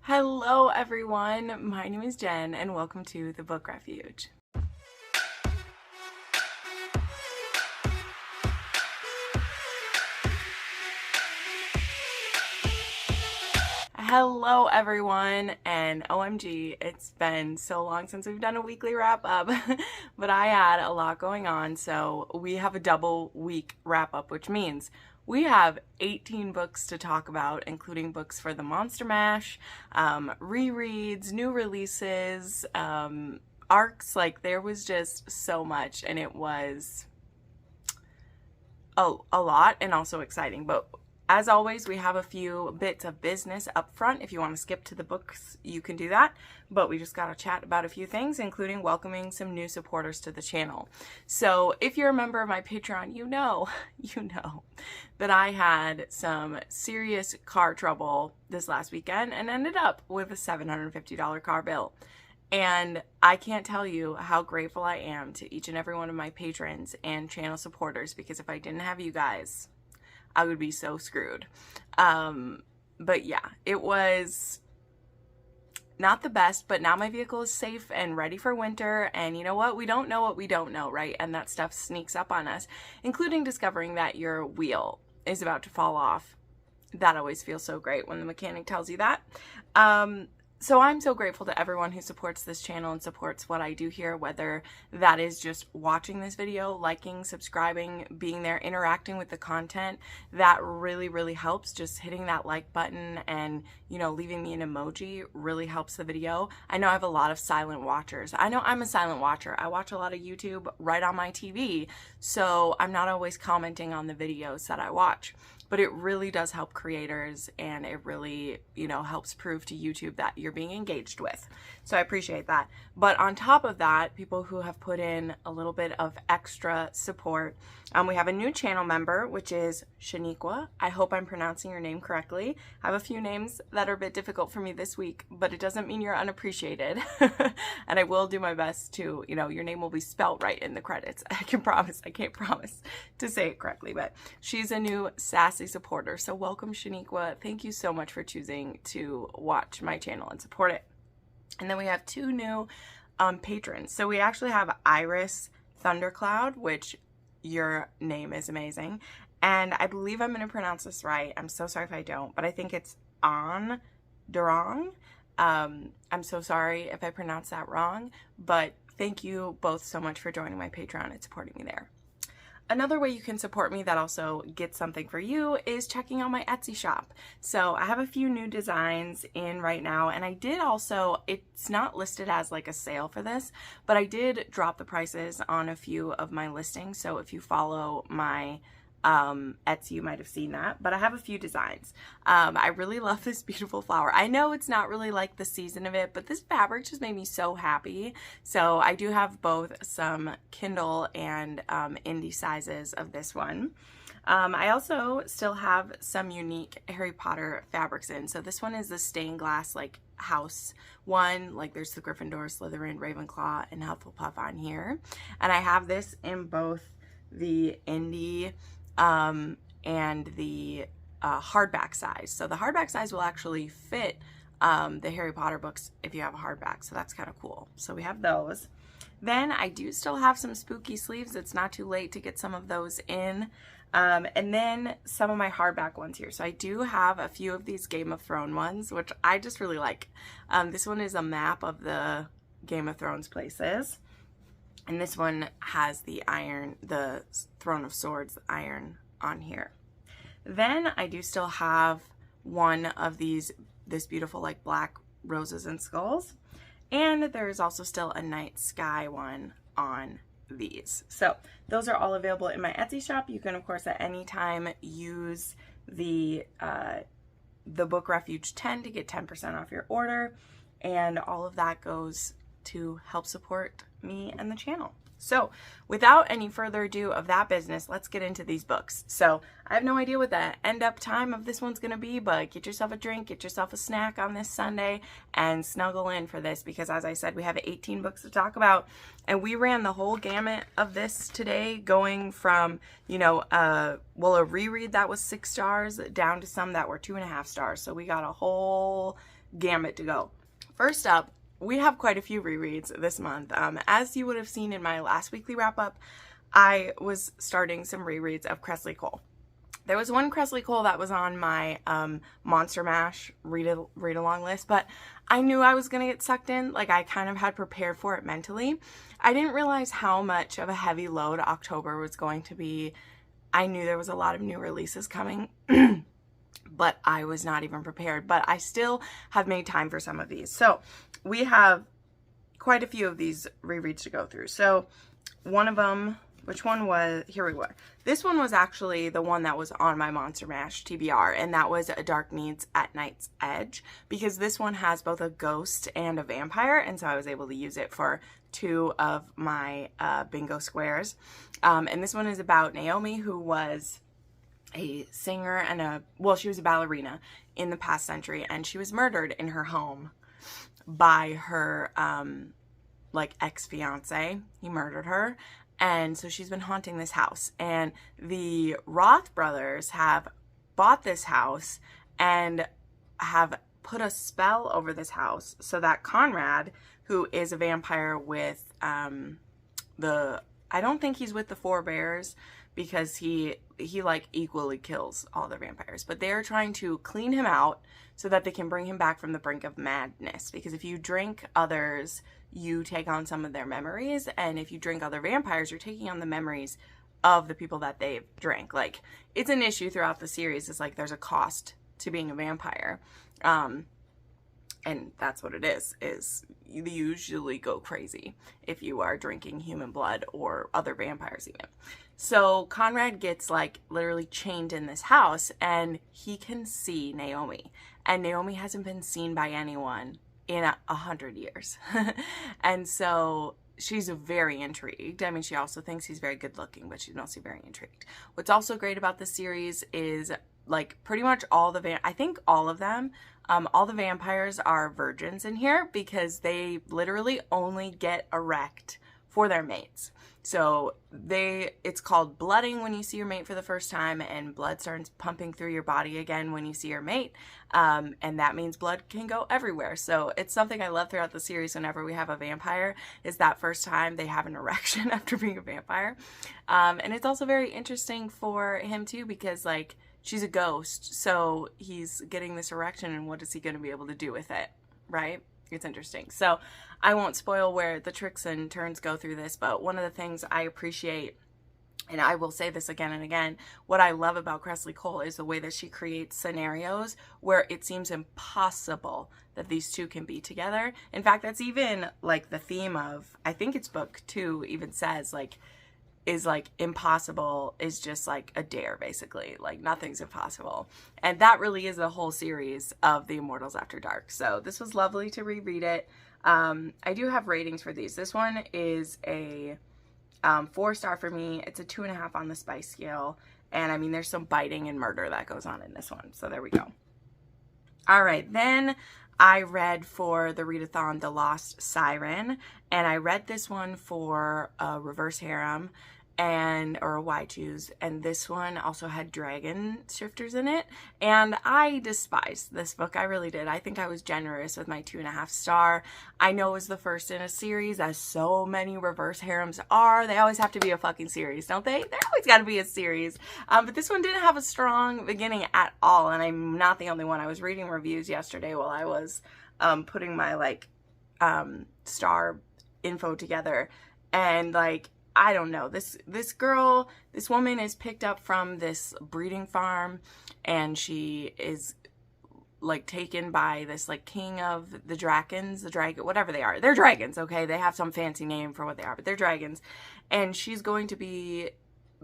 Hello everyone, my name is Jen and welcome to the Book Refuge. Hello everyone, and OMG, it's been so long since we've done a weekly wrap up, but I had a lot going on, so we have a double week wrap up, which means we have 18 books to talk about, including books for the Monster Mash, rereads, new releases, arcs. Like, there was just so much, and it was a lot and also exciting. But as always, we have a few bits of business up front. If you want to skip to the books, you can do that. But we just got to chat about a few things, including welcoming some new supporters to the channel. So if you're a member of my Patreon, you know that I had some serious car trouble this last weekend and ended up with a $750 car bill. And I can't tell you how grateful I am to each and every one of my patrons and channel supporters, because if I didn't have you guys, I would be so screwed. But yeah, it was not the best, but now my vehicle is safe and ready for winter. And you know what? We don't know what we don't know, right? And that stuff sneaks up on us, including discovering that your wheel is about to fall off. That always feels so great when the mechanic tells you that. So I'm so grateful to everyone who supports this channel and supports what I do here, whether that is just watching this video, liking, subscribing, being there, interacting with the content. That really, really helps. Just hitting that like button and, you know, leaving me an emoji really helps the video. I know I have a lot of silent watchers. I know I'm a silent watcher. I watch a lot of YouTube right on my TV, so I'm not always commenting on the videos that I watch. But it really does help creators, and it really, you know, helps prove to YouTube that you're being engaged with. So I appreciate that. But on top of that, people who have put in a little bit of extra support, we have a new channel member, which is Shaniqua. I hope I'm pronouncing your name correctly. I have a few names that are a bit difficult for me this week, but it doesn't mean you're unappreciated. And I will do my best to, you know, your name will be spelt right in the credits. I can promise. I can't promise to say it correctly, but she's a new sassy supporter. So welcome, Shaniqua. Thank you so much for choosing to watch my channel and support it. And then we have two new patrons. So we actually have Iris Thundercloud, which your name is amazing. And I believe I'm going to pronounce this right. I'm so sorry if I don't, but I think it's On Durong. I'm so sorry if I pronounce that wrong, but thank you both so much for joining my Patreon and supporting me there. Another way you can support me that also gets something for you is checking out my Etsy shop. So I have a few new designs in right now, and I did also, it's not listed as like a sale for this, but I did drop the prices on a few of my listings. So if you follow my Etsy, you might have seen that, but I have a few designs. I really love this beautiful flower. I know it's not really like the season of it, but this fabric just made me so happy. So I do have both some Kindle and indie sizes of this one. I also still have some unique Harry Potter fabrics in. So this one is the stained glass like house one, like there's the Gryffindor, Slytherin, Ravenclaw, and Hufflepuff on here. And I have this in both the indie and the hardback size. So the hardback size will actually fit the Harry Potter books if you have a hardback, so that's kind of cool. So we have those. Then I do still have some spooky sleeves. It's not too late to get some of those in. And then some of my hardback ones here. So I do have a few of these Game of Thrones ones, which I just really like. This one is a map of the Game of Thrones places. And this one has the iron, the Throne of Swords iron on here. Then I do still have one of this beautiful like black roses and skulls. And there is also still a night sky one on these. So those are all available in my Etsy shop. You can, of course, at any time use the Book Refuge 10 to get 10% off your order. And all of that goes to help support me and the channel. So without any further ado of that business, let's get into these books. So I have no idea what the end up time of this one's going to be, but get yourself a drink, get yourself a snack on this Sunday, and snuggle in for this, because as I said, we have 18 books to talk about, and we ran the whole gamut of this today, going from, you know, a reread that was 6 stars down to some that were 2.5 stars. So we got a whole gambit to go. First up, we have quite a few rereads this month. As you would have seen in my last weekly wrap-up, I was starting some rereads of Kresley Cole. There was one Kresley Cole that was on my Monster Mash read-along list, but I knew I was going to get sucked in. Like, I kind of had prepared for it mentally. I didn't realize how much of a heavy load October was going to be. I knew there was a lot of new releases coming, but I was not even prepared. But I still have made time for some of these. So we have quite a few of these rereads to go through. So one of them... Which one was, here we were. This one was actually the one that was on my Monster Mash TBR, and that was A Dark Needs at Night's Edge, because this one has both a ghost and a vampire, and so I was able to use it for 2 of my bingo squares. And this one is about Naomi, who was a singer and she was a ballerina in the past century, and she was murdered in her home by her, ex-fiance. He murdered her. And so she's been haunting this house. And the Roth brothers have bought this house and have put a spell over this house so that Conrad, who is a vampire with I don't think he's with the Four Bears, because he like equally kills all the vampires. But they're trying to clean him out so that they can bring him back from the brink of madness. Because if you drink others, you take on some of their memories, and if you drink other vampires, you're taking on the memories of the people that they've drank. Like, it's an issue throughout the series. It's like there's a cost to being a vampire, and that's what it is you usually go crazy if you are drinking human blood or other vampires even. So Conrad gets like literally chained in this house, and he can see Naomi, and Naomi hasn't been seen by anyone in 100 years. And so she's very intrigued. I mean, she also thinks he's very good looking, but she's mostly very intrigued. What's also great about this series is like pretty much all I think all of them, all the vampires are virgins in here, because they literally only get erect for their mates. So it's called blooding when you see your mate for the first time, and blood starts pumping through your body again when you see your mate. And that means blood can go everywhere. So it's something I love throughout the series. Whenever we have a vampire, is that first time they have an erection after being a vampire. And it's also very interesting for him too, because like she's a ghost. So he's getting this erection, and what is he going to be able to do with it? Right? It's interesting. So I won't spoil where the tricks and turns go through this, but one of the things I appreciate, and I will say this again and again, what I love about Kresley Cole is the way that she creates scenarios where it seems impossible that these two can be together. In fact, that's even like the theme of, I think it's book 2 even says like, is like impossible is just like a dare, basically. Like nothing's impossible. And that really is the whole series of The Immortals After Dark. So this was lovely to reread it. I do have ratings for these. This one is a 4-star for me. It's a 2.5 on the spice scale. And I mean, there's some biting and murder that goes on in this one. So there we go. All right, then I read for the readathon The Lost Siren, and I read this one for a reverse harem or a Y choose, and this one also had dragon shifters in it, and I despised this book. I really did. I think I was generous with my 2.5 star. I know it was the first in a series, as so many reverse harems are. They always have to be a fucking series, don't they? They always got to be a series. But this one didn't have a strong beginning at all, and I'm not the only one. I was reading reviews yesterday while I was putting my star info together, and like, I don't know, this woman is picked up from this breeding farm, and she is like taken by this like king of the dragons, whatever they are. They're dragons, okay? They have some fancy name for what they are, but they're dragons. And she's going to be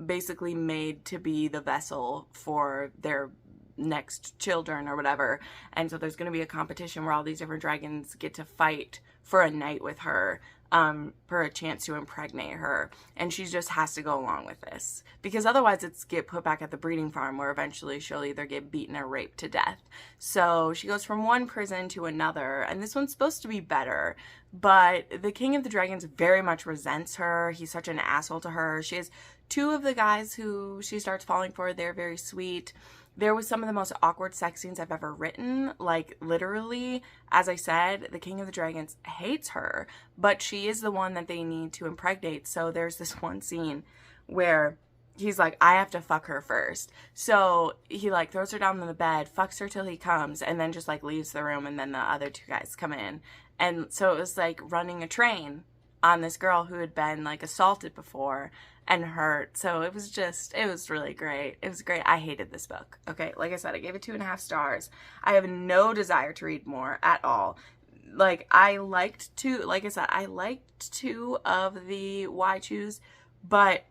basically made to be the vessel for their next children or whatever. And so there's going to be a competition where all these different dragons get to fight for a night with her, for a chance to impregnate her, and she just has to go along with this, because otherwise it's get put back at the breeding farm, where eventually she'll either get beaten or raped to death. So she goes from one prison to another, and this one's supposed to be better, but the king of the dragons very much resents her. He's such an asshole to her. She has 2 of the guys who she starts falling for. They're very sweet. there was some of the most awkward sex scenes I've ever written. Like, literally, as I said, the King of the Dragons hates her, but she is the one that they need to impregnate. So there's this one scene where he's like, I have to fuck her first. So he like throws her down on the bed, fucks her till he comes, and then just like leaves the room, and then the other two guys come in. And so it was like running a train on this girl who had been like assaulted before and hurt. So it was really great. It was great. I hated this book. Okay, like I said, I gave it 2.5 stars. I have no desire to read more at all. Like, I liked 2 of the Why Choose, but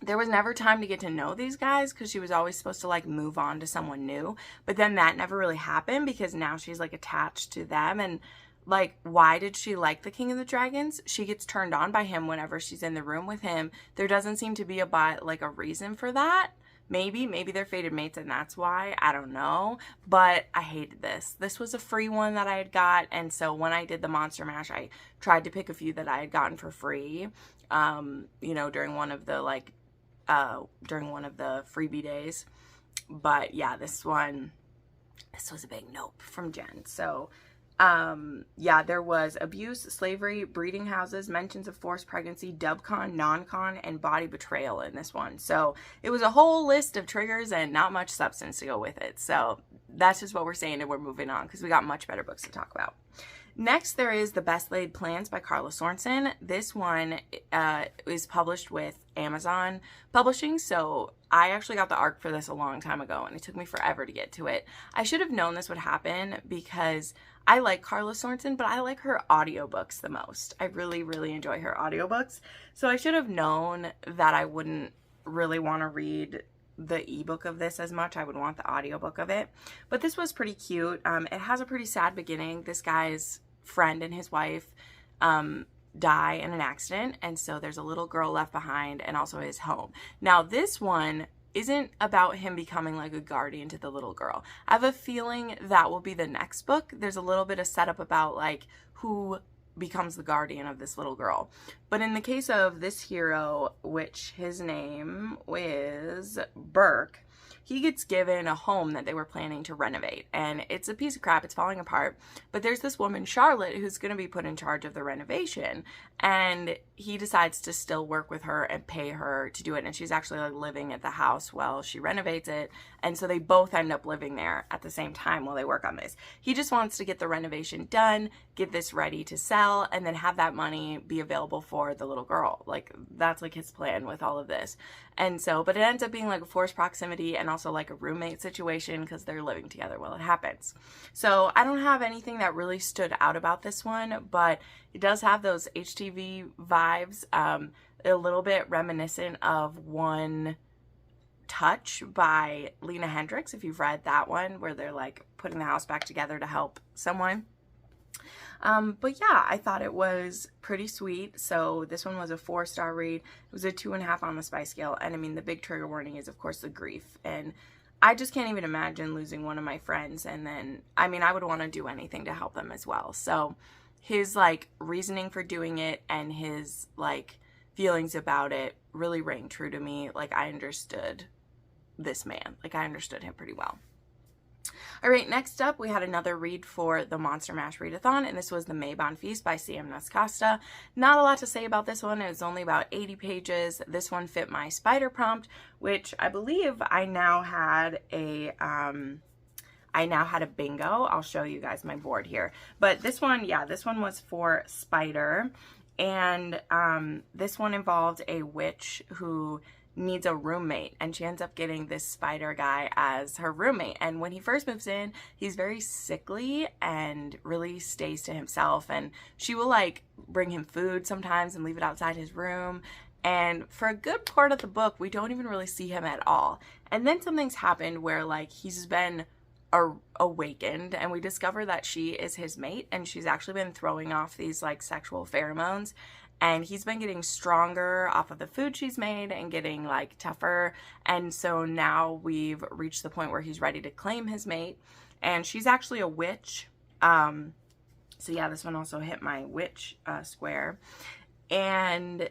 there was never time to get to know these guys because she was always supposed to like move on to someone new. But then that never really happened because now she's like attached to them. And like, why did she like the King of the Dragons? She gets turned on by him whenever she's in the room with him. There doesn't seem to be a reason for that. Maybe they're fated mates and that's why. I don't know. But I hated this. This was a free one that I had got. And so when I did the Monster Mash, I tried to pick a few that I had gotten for free, during one of the freebie days. But yeah, this was a big nope from Jenn. So there was abuse, slavery, breeding houses, mentions of forced pregnancy, dubcon, non-con, and body betrayal in this one. So it was a whole list of triggers and not much substance to go with it. So that's just what we're saying, and we're moving on because we got much better books to talk about. Next, there is The Best Laid Plans by Carla Sorensen. This one is published with Amazon Publishing, so I actually got the ARC for this a long time ago, and it took me forever to get to it. I should have known this would happen because I like Carla Sorensen, but I like her audiobooks the most. I really, really enjoy her audiobooks, so I should have known that I wouldn't really want to read the ebook of this as much. I would want the audiobook of it. But this was pretty cute. It has a pretty sad beginning. This guy's friend and his wife die in an accident, and so there's a little girl left behind and also his home. Now this one isn't about him becoming like a guardian to the little girl. I have a feeling that will be the next book. There's a little bit of setup about like who becomes the guardian of this little girl. But in the case of this hero, which his name is Burke, he gets given a home that they were planning to renovate, and it's a piece of crap. It's falling apart, but there's this woman, Charlotte, who's going to be put in charge of the renovation, and he decides to still work with her and pay her to do it, and she's actually like living at the house while she renovates it, and so they both end up living there at the same time while they work on this. He just wants to get the renovation done, get this ready to sell, and then have that money be available for the little girl. Like, that's like his plan with all of this. And so, but it ends up being like a forced proximity and also like a roommate situation because they're living together while it happens. So I don't have anything that really stood out about this one, but it does have those HTV vibes, a little bit reminiscent of One Touch by Lena Hendricks, if you've read that one, where they're like putting the house back together to help someone. But yeah, I thought it was pretty sweet. So this one was a 4-star read. It was a 2.5 on the spice scale. And I mean, the big trigger warning is of course the grief. And I just can't even imagine losing one of my friends. And then, I mean, I would want to do anything to help them as well. So his like reasoning for doing it and his like feelings about it really rang true to me. Like, I understood this man. Like, I understood him pretty well. All right, next up, we had another read for the Monster Mash Readathon, and this was The Mayon Feast by C.M. Nascosta. Not a lot to say about this one. It was only about 80 pages. This one fit my spider prompt, which I believe I now had a bingo. I'll show you guys my board here. But this one, yeah, this one was for spider, and this one involved a witch who needs a roommate, and she ends up getting this spider guy as her roommate. And when he first moves in, he's very sickly and really stays to himself, and she will like bring him food sometimes and leave it outside his room. And for a good part of the book, we don't even really see him at all. And then something's happened where like he's been awakened, and we discover that she is his mate, and she's actually been throwing off these like sexual pheromones. And he's been getting stronger off of the food she's made and getting like tougher. And so now we've reached the point where he's ready to claim his mate. And she's actually a witch. So yeah, this one also hit my witch square. And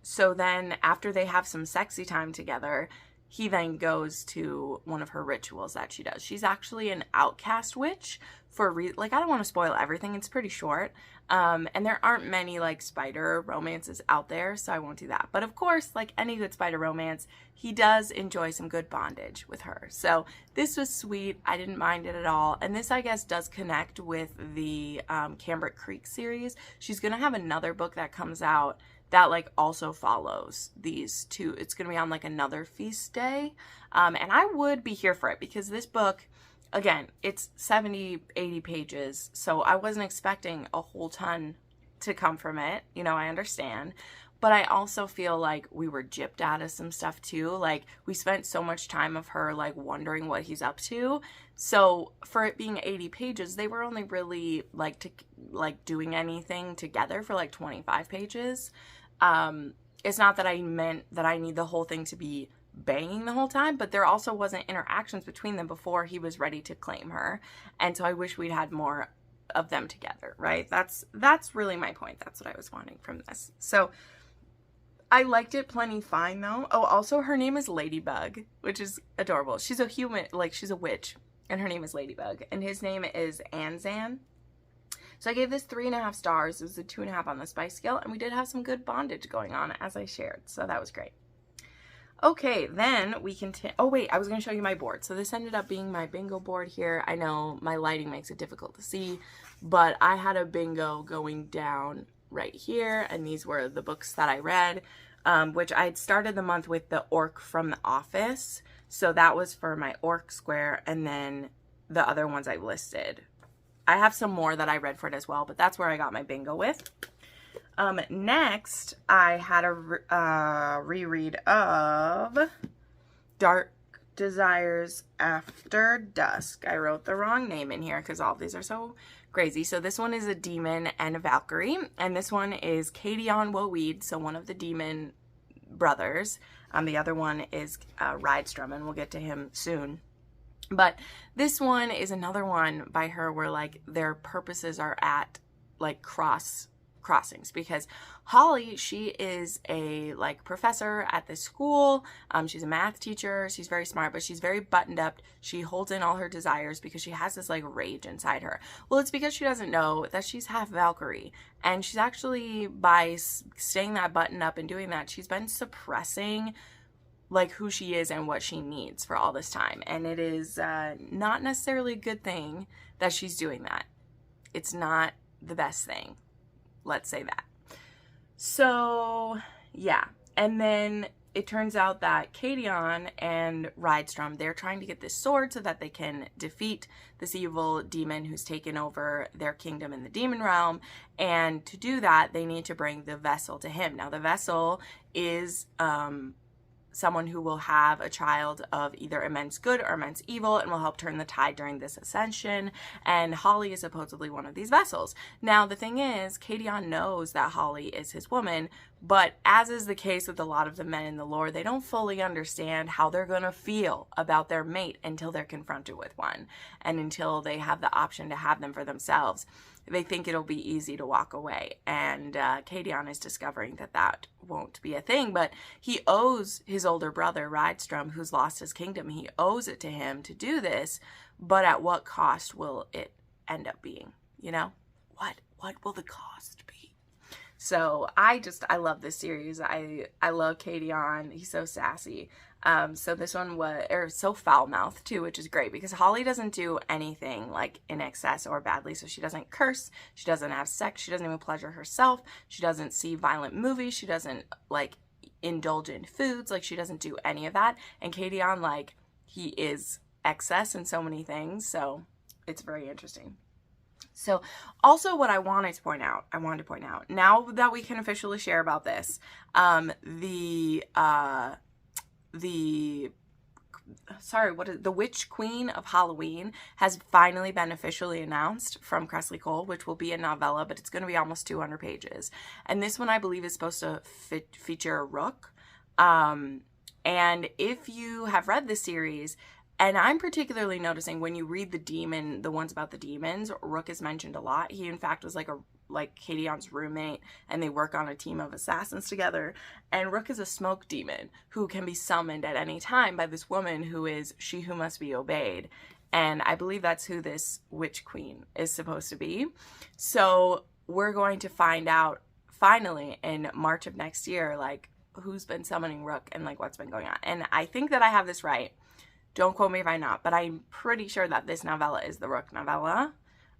so then after they have some sexy time together, he then goes to one of her rituals that she does. She's actually an outcast witch for like, I don't want to spoil everything. It's pretty short. And there aren't many like spider romances out there, so I won't do that. But of course, like any good spider romance, he does enjoy some good bondage with her. So this was sweet. I didn't mind it at all. And this, I guess, does connect with the Cambric Creek series. She's going to have another book that comes out that like also follows these two. It's going to be on like another feast day. And I would be here for it because this book, again, it's 70, 80 pages. So I wasn't expecting a whole ton to come from it. You know, I understand. But I also feel like we were gypped out of some stuff too. Like we spent so much time of her like wondering what he's up to. So for it being 80 pages, they were only really like doing anything together for like 25 pages. It's not that I meant that I need the whole thing to be banging the whole time, but there also wasn't interactions between them before he was ready to claim her. And so I wish we'd had more of them together, right? That's really my point. That's what I was wanting from this. So I liked it plenty fine though. Oh, also her name is Ladybug, which is adorable. She's a human, like she's a witch, and her name is Ladybug, and his name is Anzan. So I gave this 3.5 stars. It was a 2.5 on the spice scale, and we did have some good bondage going on as I shared. So that was great. Okay, then we continue. Oh wait, I was going to show you my board. So this ended up being my bingo board here. I know my lighting makes it difficult to see, but I had a bingo going down right here, and these were the books that I read, which I had started the month with The Orc from the Office. So that was for my orc square, and then the other ones I listed. I have some more that I read for it as well, but that's where I got my bingo with. Next, I had a reread of Dark Desires After Dusk. I wrote the wrong name in here because all of these are so crazy. So this one is a demon and a Valkyrie, and this one is Cadion Woweed, so one of the demon brothers. The other one is Rydstrom, and we'll get to him soon. But this one is another one by her where like their purposes are at like crossings, because Holly, she is a like professor at this school. She's a math teacher. She's very smart, but she's very buttoned up. She holds in all her desires because she has this like rage inside her. Well, it's because she doesn't know that she's half Valkyrie, and she's actually, by staying that button up and doing that, she's been suppressing like who she is and what she needs for all this time. And it is not necessarily a good thing that she's doing that. It's not the best thing. Let's say that. So yeah. And then it turns out that Cadion and Rydstrom, they're trying to get this sword so that they can defeat this evil demon who's taken over their kingdom in the demon realm. And to do that, they need to bring the vessel to him. Now the vessel is someone who will have a child of either immense good or immense evil and will help turn the tide during this ascension. And Holly is supposedly one of these vessels. Now, the thing is, Cadion knows that Holly is his woman, but as is the case with a lot of the men in the lore, they don't fully understand how they're going to feel about their mate until they're confronted with one, and until they have the option to have them for themselves. They think it'll be easy to walk away, and Cadion is discovering that that won't be a thing, but he owes his older brother, Rydstrom, who's lost his kingdom, he owes it to him to do this, but at what cost will it end up being, you know? What will the cost be? So I love this series. I love Cadion. He's so sassy. So this one was, or so foul-mouthed too, which is great because Holly doesn't do anything like in excess or badly. So she doesn't curse. She doesn't have sex. She doesn't even pleasure herself. She doesn't see violent movies. She doesn't like indulge in foods. Like she doesn't do any of that. And Cadion, like, he is excess in so many things. So it's very interesting. So also what I wanted to point out, now that we can officially share about this, the Witch Queen of Halloween has finally been officially announced from Cressley Cole, which will be a novella, but it's going to be almost 200 pages. And this one, I believe, is supposed to feature a rook. And if you have read this series, And I'm particularly noticing when you read the ones about the demons, Rook is mentioned a lot. He, in fact, was like Kadion's roommate, and they work on a team of assassins together. And Rook is a smoke demon who can be summoned at any time by this woman who is she who must be obeyed. And I believe that's who this witch queen is supposed to be. So we're going to find out finally in March of next year, like, who's been summoning Rook and like what's been going on. And I think that I have this right. Don't quote me if I'm not, but I'm pretty sure that this novella is the Rook novella.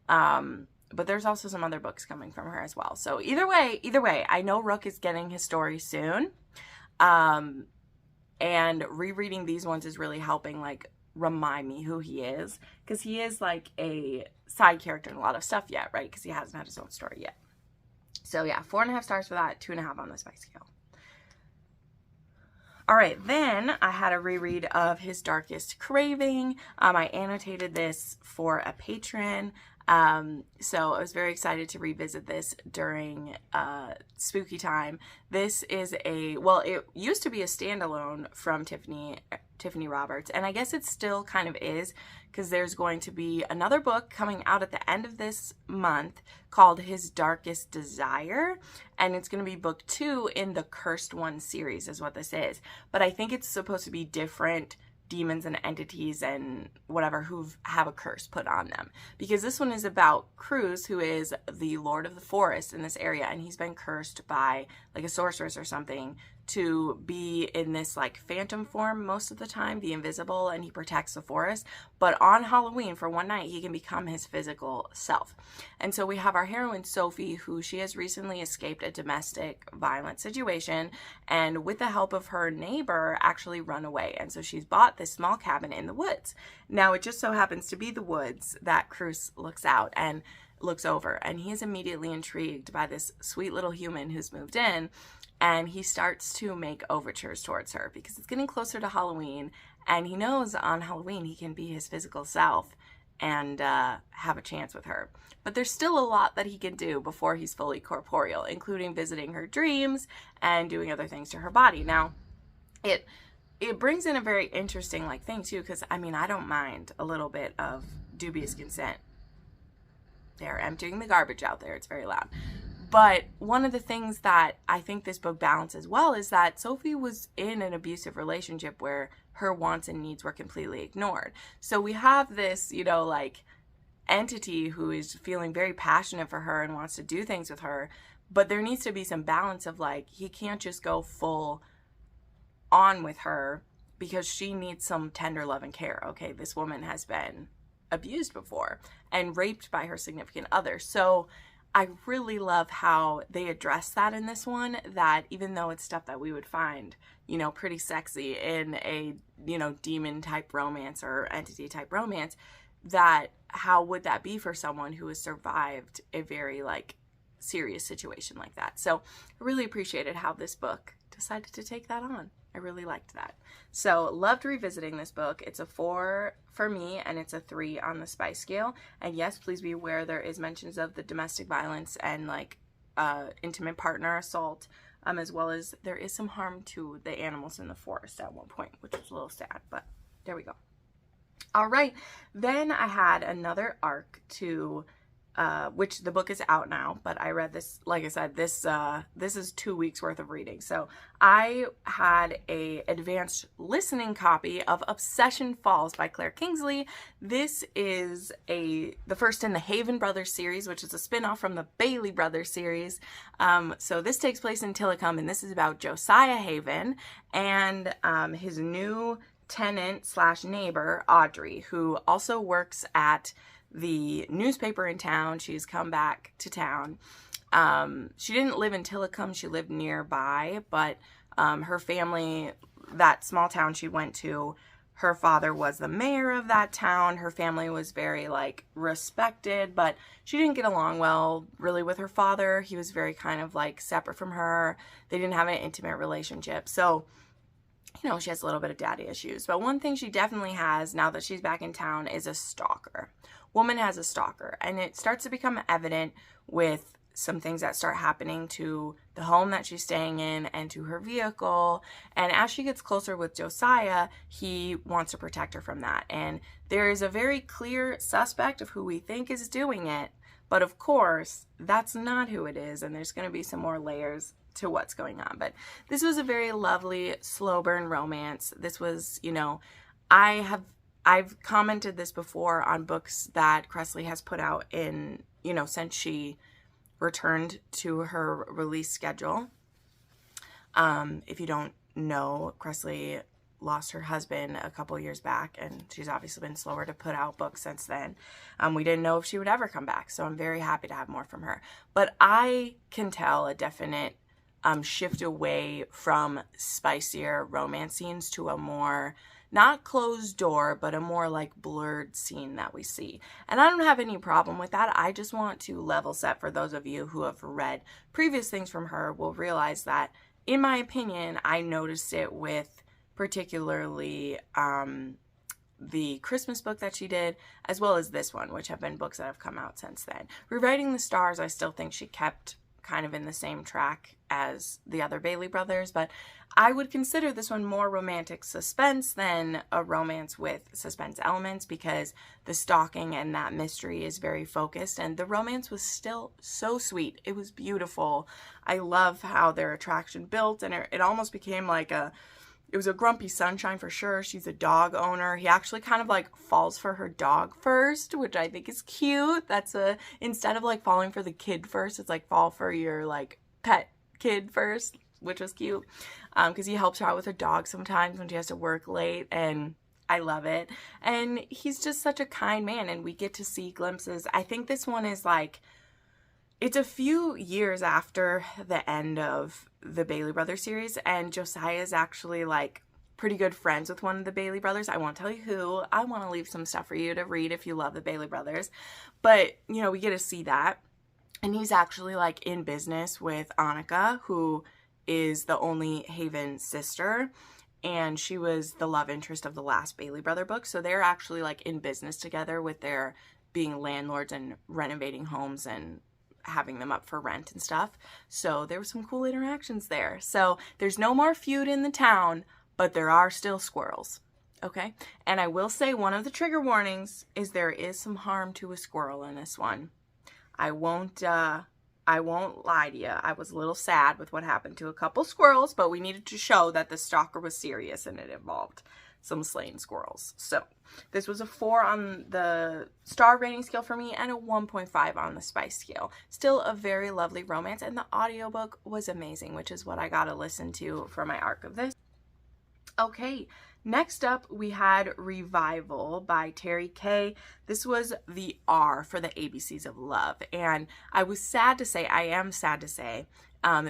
But there's also some other books coming from her as well. So either way, I know Rook is getting his story soon. And rereading these ones is really helping, like, remind me who he is. Because he is, like, a side character in a lot of stuff yet, right? Because he hasn't had his own story yet. So, yeah, 4.5 stars for that, 2.5 on the spice scale. All right, then I had a reread of His Darkest Craving. I annotated this for a patron. So I was very excited to revisit this during spooky time. This is it used to be a standalone from Tiffany Roberts, and I guess it still kind of is, because there's going to be another book coming out at the end of this month called His Darkest Desire, and it's going to be book 2 in the Cursed One series is what this is. But I think it's supposed to be different demons and entities and whatever who have a curse put on them, because this one is about Cruz, who is the Lord of the Forest in this area, and he's been cursed by like a sorceress or something to be in this like phantom form most of the time, the invisible, and he protects the forest. But on Halloween for one night he can become his physical self. And so we have our heroine Sophie, who she has recently escaped a domestic violence situation, and with the help of her neighbor actually run away. And so she's bought this small cabin in the woods. Now it just so happens to be the woods that Cruz looks out and looks over, and he is immediately intrigued by this sweet little human who's moved in. And he starts to make overtures towards her because it's getting closer to Halloween, and he knows on Halloween he can be his physical self and have a chance with her. But there's still a lot that he can do before he's fully corporeal, including visiting her dreams and doing other things to her body. Now, it brings in a very interesting like thing too, because I mean, I don't mind a little bit of dubious consent. They're emptying the garbage out there. It's very loud. But one of the things that I think this book balances well is that Sophie was in an abusive relationship where her wants and needs were completely ignored. So we have this, like entity who is feeling very passionate for her and wants to do things with her. But there needs to be some balance of like, he can't just go full on with her because she needs some tender love and care. Okay, this woman has been abused before and raped by her significant other. So I really love how they address that in this one, that even though it's stuff that we would find, pretty sexy in a, demon type romance or entity type romance, that how would that be for someone who has survived a very like serious situation like that. So I really appreciated how this book decided to take that on. I really liked that. So loved revisiting this book. It's a 4 for me, and it's a 3 on the spice scale. And yes, please be aware there is mentions of the domestic violence and like intimate partner assault, as well as there is some harm to the animals in the forest at one point, which was a little sad, but there we go. All right, then I had another arc to which the book is out now, but I read this, like I said, this is 2 weeks worth of reading. So I had a advanced listening copy of Obsession Falls by Claire Kingsley. This is the first in the Haven Brothers series, which is a spin-off from the Bailey Brothers series. So this takes place in Tillicum, and this is about Josiah Haven and his new tenant / neighbor, Audrey, who also works at the newspaper in town. She's come back to town. She didn't live in Tillicum, she lived nearby, but her family, that small town she went to, her father was the mayor of that town. Her family was very like respected, but she didn't get along well really with her father. He was very kind of like separate from her. They didn't have an intimate relationship. So she has a little bit of daddy issues. But one thing she definitely has now that she's back in town is a stalker. Woman has a stalker, and it starts to become evident with some things that start happening to the home that she's staying in and to her vehicle. And as she gets closer with Josiah, he wants to protect her from that. And there is a very clear suspect of who we think is doing it. But of course, that's not who it is. And there's going to be some more layers to what's going on. But this was a very lovely, slow burn romance. This was, you know, I've commented this before on books that Kresley has put out in, you know, since she returned to her release schedule. If you don't know, Kresley lost her husband a couple years back, and she's obviously been slower to put out books since then. We didn't know if she would ever come back, so I'm very happy to have more from her. But I can tell a definite shift away from spicier romance scenes to a more, not closed door, but a more like blurred scene that we see. And I don't have any problem with that. I just want to level set for those of you who have read previous things from her will realize that, in my opinion, I noticed it with particularly the Christmas book that she did, as well as this one, which have been books that have come out since then. Rewriting the Stars, I still think she kept kind of in the same track as the other Bailey brothers, but I would consider this one more romantic suspense than a romance with suspense elements, because the stalking and that mystery is very focused, and the romance was still so sweet. It was beautiful. I love how their attraction built, and it almost became like it was a grumpy sunshine for sure. She's a dog owner. He actually kind of like falls for her dog first, which I think is cute. Instead of like falling for the kid first, it's like fall for your like pet kid first, which was cute. Because he helps her out with her dog sometimes when she has to work late, and I love it. And he's just such a kind man, and we get to see glimpses. I think this one is like, it's a few years after the end of the Bailey Brothers series, and Josiah is actually like pretty good friends with one of the Bailey brothers. I won't tell you who. I want to leave some stuff for you to read if you love the Bailey brothers. But, you know, we get to see that. And he's actually like in business with Annika, who is the only Haven sister. And she was the love interest of the last Bailey brother book. So they're actually like in business together with their being landlords and renovating homes and having them up for rent and stuff. So there were some cool interactions there. So there's no more feud in the town, but there are still squirrels. Okay? And I will say one of the trigger warnings is there is some harm to a squirrel in this one. I won't lie to you. I was a little sad with what happened to a couple squirrels, but we needed to show that the stalker was serious and it involved some slain squirrels. So this was a 4 on the star rating scale for me and a 1.5 on the spice scale. Still a very lovely romance, and the audiobook was amazing, which is what I got to listen to for my arc of this. Okay, next up we had Revival by Terry K. This was the R for the ABCs of Love, and I am sad to say,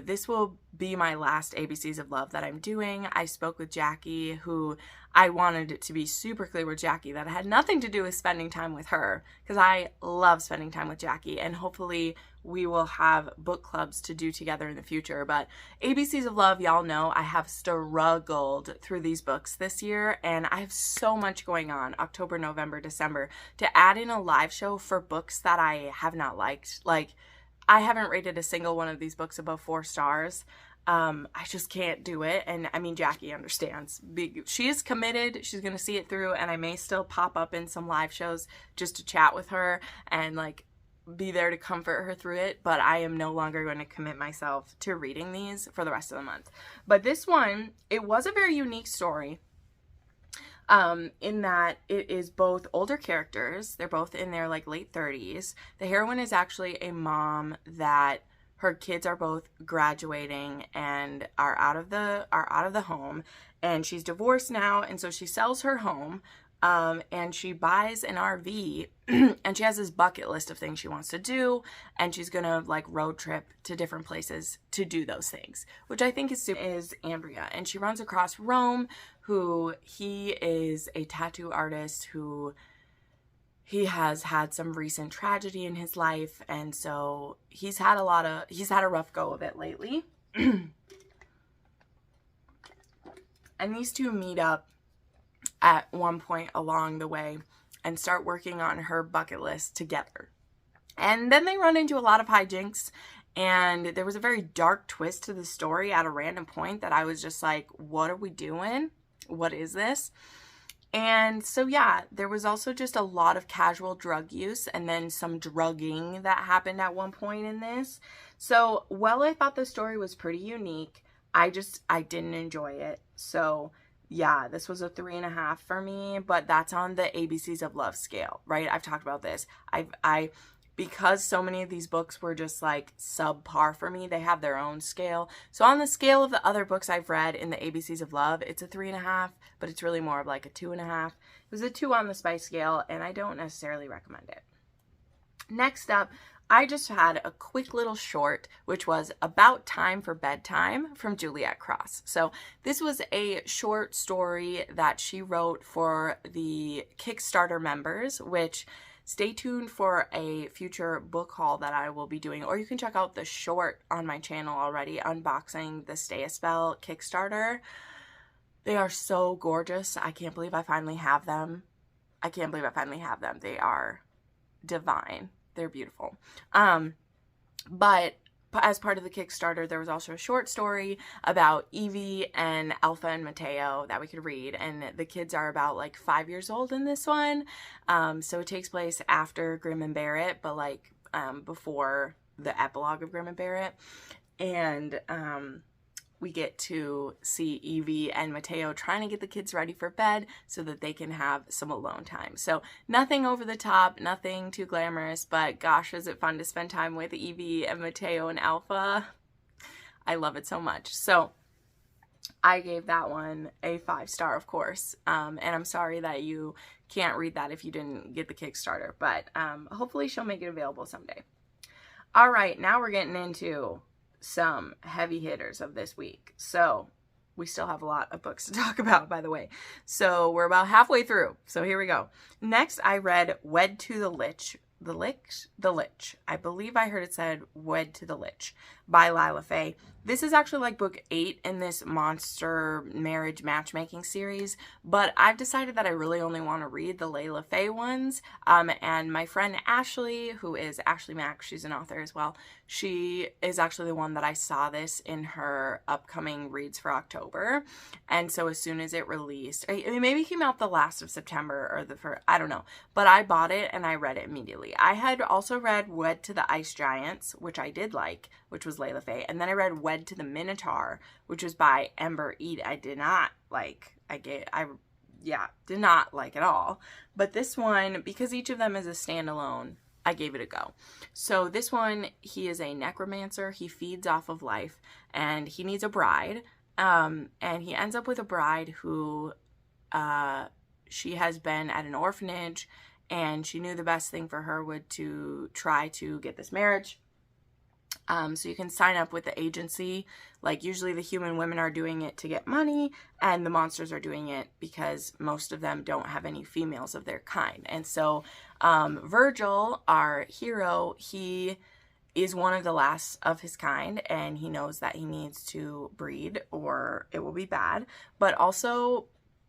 this will be my last ABCs of Love that I'm doing. I spoke with Jackie, who I wanted it to be super clear with Jackie that it had nothing to do with spending time with her, because I love spending time with Jackie, and hopefully we will have book clubs to do together in the future. But ABCs of Love, y'all know I have struggled through these books this year, and I have so much going on, October, November, December, to add in a live show for books that I have not liked. Like, I haven't rated a single one of these books above 4 stars. I just can't do it. And I mean, Jackie understands. She is committed. She's going to see it through, and I may still pop up in some live shows just to chat with her and like be there to comfort her through it. But I am no longer going to commit myself to reading these for the rest of the month. But this one, it was a very unique story. In that it is both older characters. They're both in their like late 30s. The heroine is actually a mom that her kids are both graduating and are out of the home, and she's divorced now, and so she sells her home, and she buys an RV, and she has this bucket list of things she wants to do, and she's gonna like road trip to different places to do those things, which I think is Andrea, and she runs across Rome, who he is a tattoo artist who he has had some recent tragedy in his life, and so he's had a rough go of it lately. And these two meet up at one point along the way and start working on her bucket list together. And then they run into a lot of hijinks, and there was a very dark twist to the story at a random point that I was just like, what are we doing? What is this? And so, yeah, there was also just a lot of casual drug use and then some drugging that happened at one point in this. So, while I thought the story was pretty unique, I didn't enjoy it. So, yeah, this was a 3.5 for me, but that's on the ABCs of Love scale, right? I've talked about this. Because so many of these books were just like subpar for me, they have their own scale. So on the scale of the other books I've read in the ABCs of Love, it's a 3.5, but it's really more of like a 2.5. It was a 2 on the spice scale, and I don't necessarily recommend it. Next up, I just had a quick little short, which was About Time for Bedtime from Juliet Cross. So this was a short story that she wrote for the Kickstarter members, which stay tuned for a future book haul that I will be doing, or you can check out the short on my channel already, unboxing the Stay a Spell Kickstarter. They are so gorgeous. I can't believe I finally have them. They are divine. They're beautiful. But as part of the Kickstarter, there was also a short story about Evie and Alpha and Mateo that we could read. And the kids are about like 5 years old in this one. So it takes place after Grim and Barrett, but like before the epilogue of Grim and Barrett. And we get to see Evie and Mateo trying to get the kids ready for bed so that they can have some alone time. So nothing over the top, nothing too glamorous, but gosh, is it fun to spend time with Evie and Mateo and Alpha. I love it so much. So I gave that one a 5-star, of course. And I'm sorry that you can't read that if you didn't get the Kickstarter, but hopefully she'll make it available someday. All right, now we're getting into some heavy hitters of this week. So we still have a lot of books to talk about, by the way. So we're about halfway through. So here we go. Next, I read Wed to the Lich. The Lich. I believe I heard it said Wed to the Lich by Lila Faye. This is actually like book 8 in this monster marriage matchmaking series, but I've decided that I really only want to read the Lila Faye ones. And my friend Ashley, who is Ashley Mack, she's an author as well, she is actually the one that I saw this in her upcoming reads for October. And so as soon as it released, maybe it came out the last of September or the first, I don't know, but I bought it and I read it immediately. I had also read Wed to the Ice Giants, which I did like, which was Lila Faye. And then I read Wed to the Minotaur, which was by Ember Ede. I did not like, did not like at all. But this one, because each of them is a standalone, I gave it a go. So this one, he is a necromancer. He feeds off of life and he needs a bride. And he ends up with a bride who, she has been at an orphanage and she knew the best thing for her would to try to get this marriage. So you can sign up with the agency. Like usually the human women are doing it to get money and the monsters are doing it because most of them don't have any females of their kind. And so Virgil, our hero, he is one of the last of his kind and he knows that he needs to breed or it will be bad. But also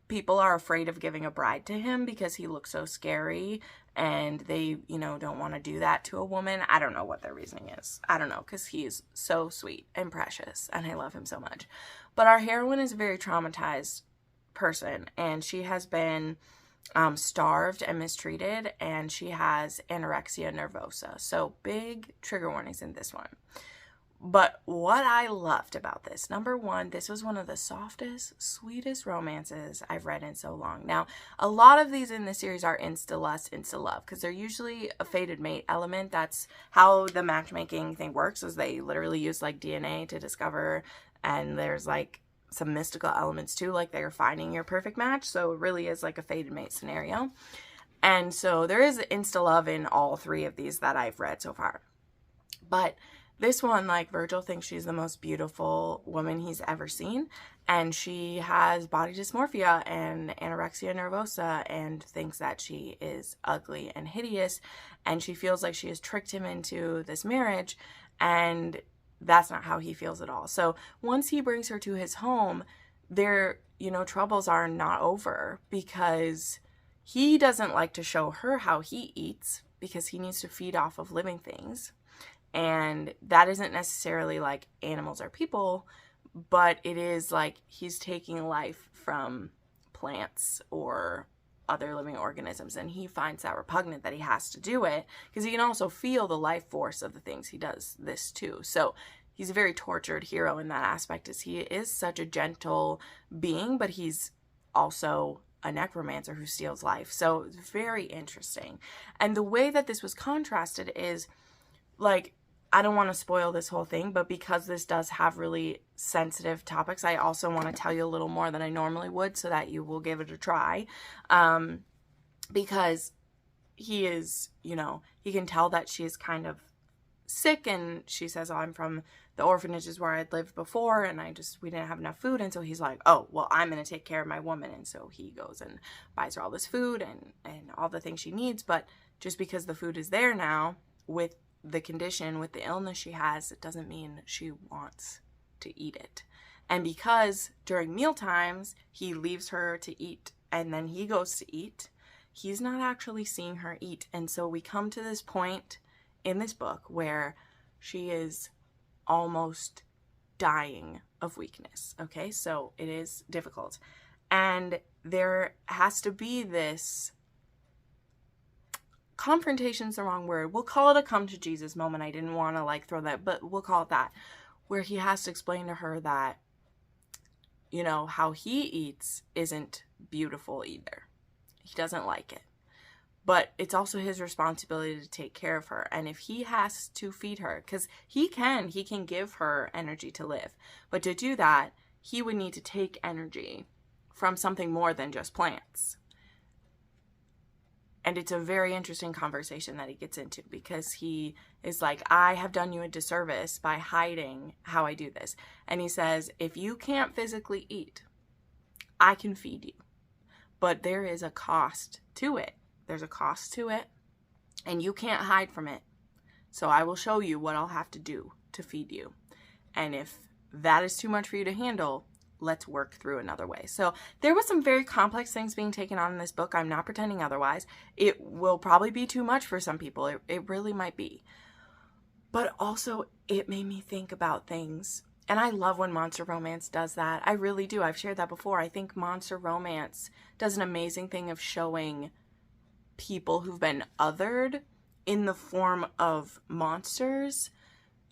people are afraid of giving a bride to him because he looks so scary and they, don't want to do that to a woman. I don't know what their reasoning is. I don't know, because he's so sweet and precious and I love him so much. But our heroine is a very traumatized person and she has been starved and mistreated and she has anorexia nervosa. So big trigger warnings in this one. But what I loved about this, number one, this was one of the softest, sweetest romances I've read in so long. Now, a lot of these in the series are insta-lust, insta-love, because they're usually a fated mate element. That's how the matchmaking thing works, is they literally use like DNA to discover, and there's like some mystical elements too, like they're finding your perfect match. So it really is like a fated mate scenario. And so there is insta-love in all 3 of these that I've read so far. But this one, like, Virgil thinks she's the most beautiful woman he's ever seen, and she has body dysmorphia and anorexia nervosa and thinks that she is ugly and hideous, and she feels like she has tricked him into this marriage, and that's not how he feels at all. So once he brings her to his home, their, troubles are not over because he doesn't like to show her how he eats because he needs to feed off of living things. And that isn't necessarily like animals or people, but it is like he's taking life from plants or other living organisms, and he finds that repugnant that he has to do it because he can also feel the life force of the things he does this too. So he's a very tortured hero in that aspect, as he is such a gentle being, but he's also a necromancer who steals life. So it's very interesting. And the way that this was contrasted is, like, I don't want to spoil this whole thing, but because this does have really sensitive topics, I also want to tell you a little more than I normally would so that you will give it a try. Because he is, you know, he can tell that she's kind of sick, and she says, oh, I'm from the orphanages where I'd lived before, and we didn't have enough food. And so he's like, oh, well, I'm going to take care of my woman. And so he goes and buys her all this food and all the things she needs. But just because the food is there now, with the condition, with the illness she has, it doesn't mean she wants to eat it. And because during meal times he leaves her to eat and then he goes to eat, he's not actually seeing her eat. And so we come to this point in this book where she is almost dying of weakness. Okay, so it is difficult, and there has to be this confrontation's the wrong word. We'll call it a come to Jesus moment. I didn't want to like throw that, but we'll call it that, where he has to explain to her that, you know, how he eats isn't beautiful either. He doesn't like it, but it's also his responsibility to take care of her. And if he has to feed her, because he can give her energy to live, but to do that, he would need to take energy from something more than just plants. And it's a very interesting conversation that he gets into, because he is like, I have done you a disservice by hiding how I do this. And he says, if you can't physically eat, I can feed you. But there is a cost to it. There's a cost to it, and you can't hide from it. So I will show you what I'll have to do to feed you. And if that is too much for you to handle, let's work through another way. So there was some very complex things being taken on in this book. I'm not pretending otherwise. It will probably be too much for some people. It really might be. But also it made me think about things. And I love when monster romance does that. I really do. I've shared that before. I think monster romance does an amazing thing of showing people who've been othered in the form of monsters,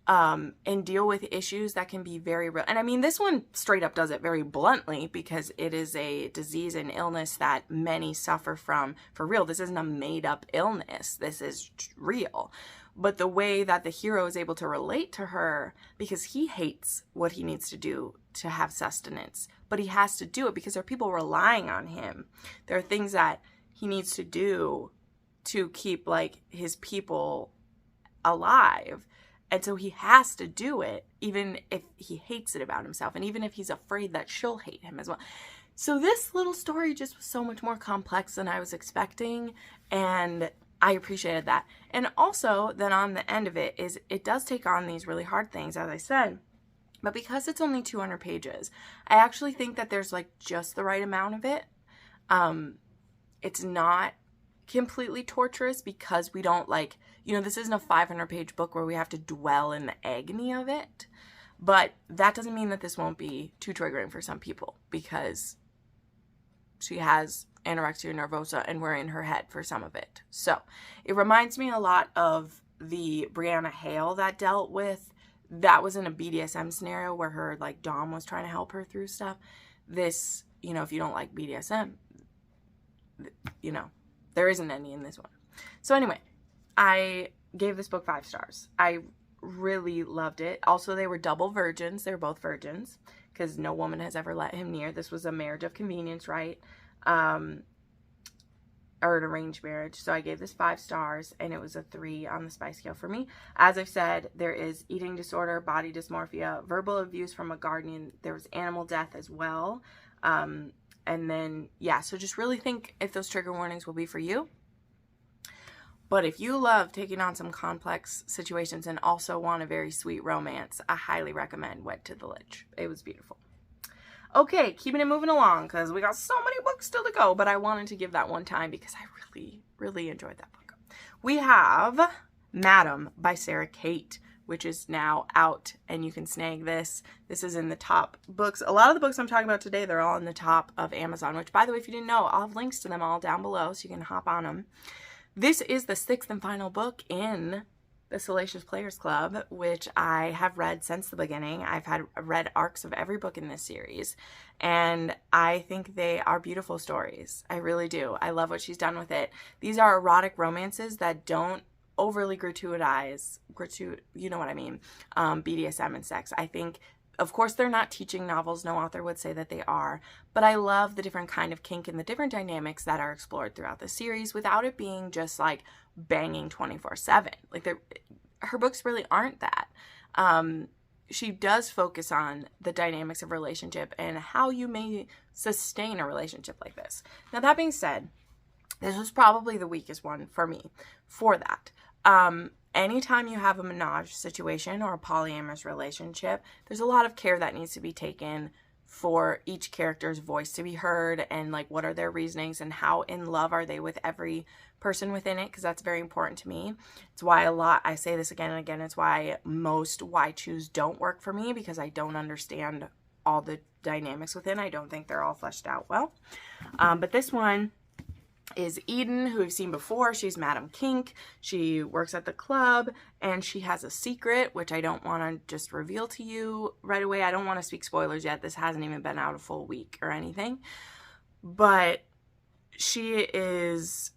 and deal with issues that can be very real. And I mean, this one straight up does it very bluntly, because it is a disease and illness that many suffer from for real. This isn't a made up illness. This is real. But the way that the hero is able to relate to her, because he hates what he needs to do to have sustenance, but he has to do it because there are people relying on him. There are things that he needs to do to keep like his people alive. And so he has to do it, even if he hates it about himself, and even if he's afraid that she'll hate him as well. So this little story just was so much more complex than I was expecting, and I appreciated that. And also, then on the end of it, is it does take on these really hard things, as I said, but because it's only 200 pages, I actually think that there's like just the right amount of it. It's not completely torturous, because we don't like, you know, this isn't a 500-page book where we have to dwell in the agony of it. But that doesn't mean that this won't be too triggering for some people, because she has anorexia nervosa and we're in her head for some of it. So it reminds me a lot of the Brianna Hale that dealt with, that was in a BDSM scenario where her like dom was trying to help her through stuff. This, you know, if you don't like BDSM, you know, there isn't any in this one. So anyway, I gave this book 5 stars. I really loved it. Also, they were double virgins. They were both virgins, because no woman has ever let him near. This was a marriage of convenience, right? Or an arranged marriage. So I gave this 5 stars, and it was a 3 on the spice scale for me. As I've said, there is eating disorder, body dysmorphia, verbal abuse from a guardian. There was animal death as well. And then, yeah, so just really think if those trigger warnings will be for you. But if you love taking on some complex situations and also want a very sweet romance, I highly recommend Wed to the Lich. It was beautiful. Okay, keeping it moving along, because we got so many books still to go, but I wanted to give that one time because I really, really enjoyed that book. we have Madam by Sarah Kate, which is now out, and you can snag this. This is in the top books. A lot of the books I'm talking about today, they're all in the top of Amazon, which, by the way, if you didn't know, I'll have links to them all down below so you can hop on them. This is the 6th and final book in the Salacious Players Club, which I have read since the beginning. I've read arcs of every book in this series, and I think they are beautiful stories. I really do. I love what she's done with it. These are erotic romances that don't overly gratuitize, you know what I mean, BDSM and sex. I think, of course, they're not teaching novels. No author would say that they are. But I love the different kind of kink and the different dynamics that are explored throughout the series without it being just like banging 24/7. Like her books really aren't that. She does focus on the dynamics of relationship and how you may sustain a relationship like this. Now, that being said, this was probably the weakest one for me for that. Anytime you have a menage situation or a polyamorous relationship, there's a lot of care that needs to be taken for each character's voice to be heard, and like what are their reasonings and how in love are they with every person within it, because that's very important to me. It's why I say this again and again, it's why most why choose don't work for me, because I don't understand all the dynamics within. I don't think they're all fleshed out well. But this one is Eden, who we've seen before. She's Madam Kink. She works at the club, and she has a secret, which I don't want to just reveal to you right away. I don't want to speak spoilers yet. This hasn't even been out a full week or anything. But she is,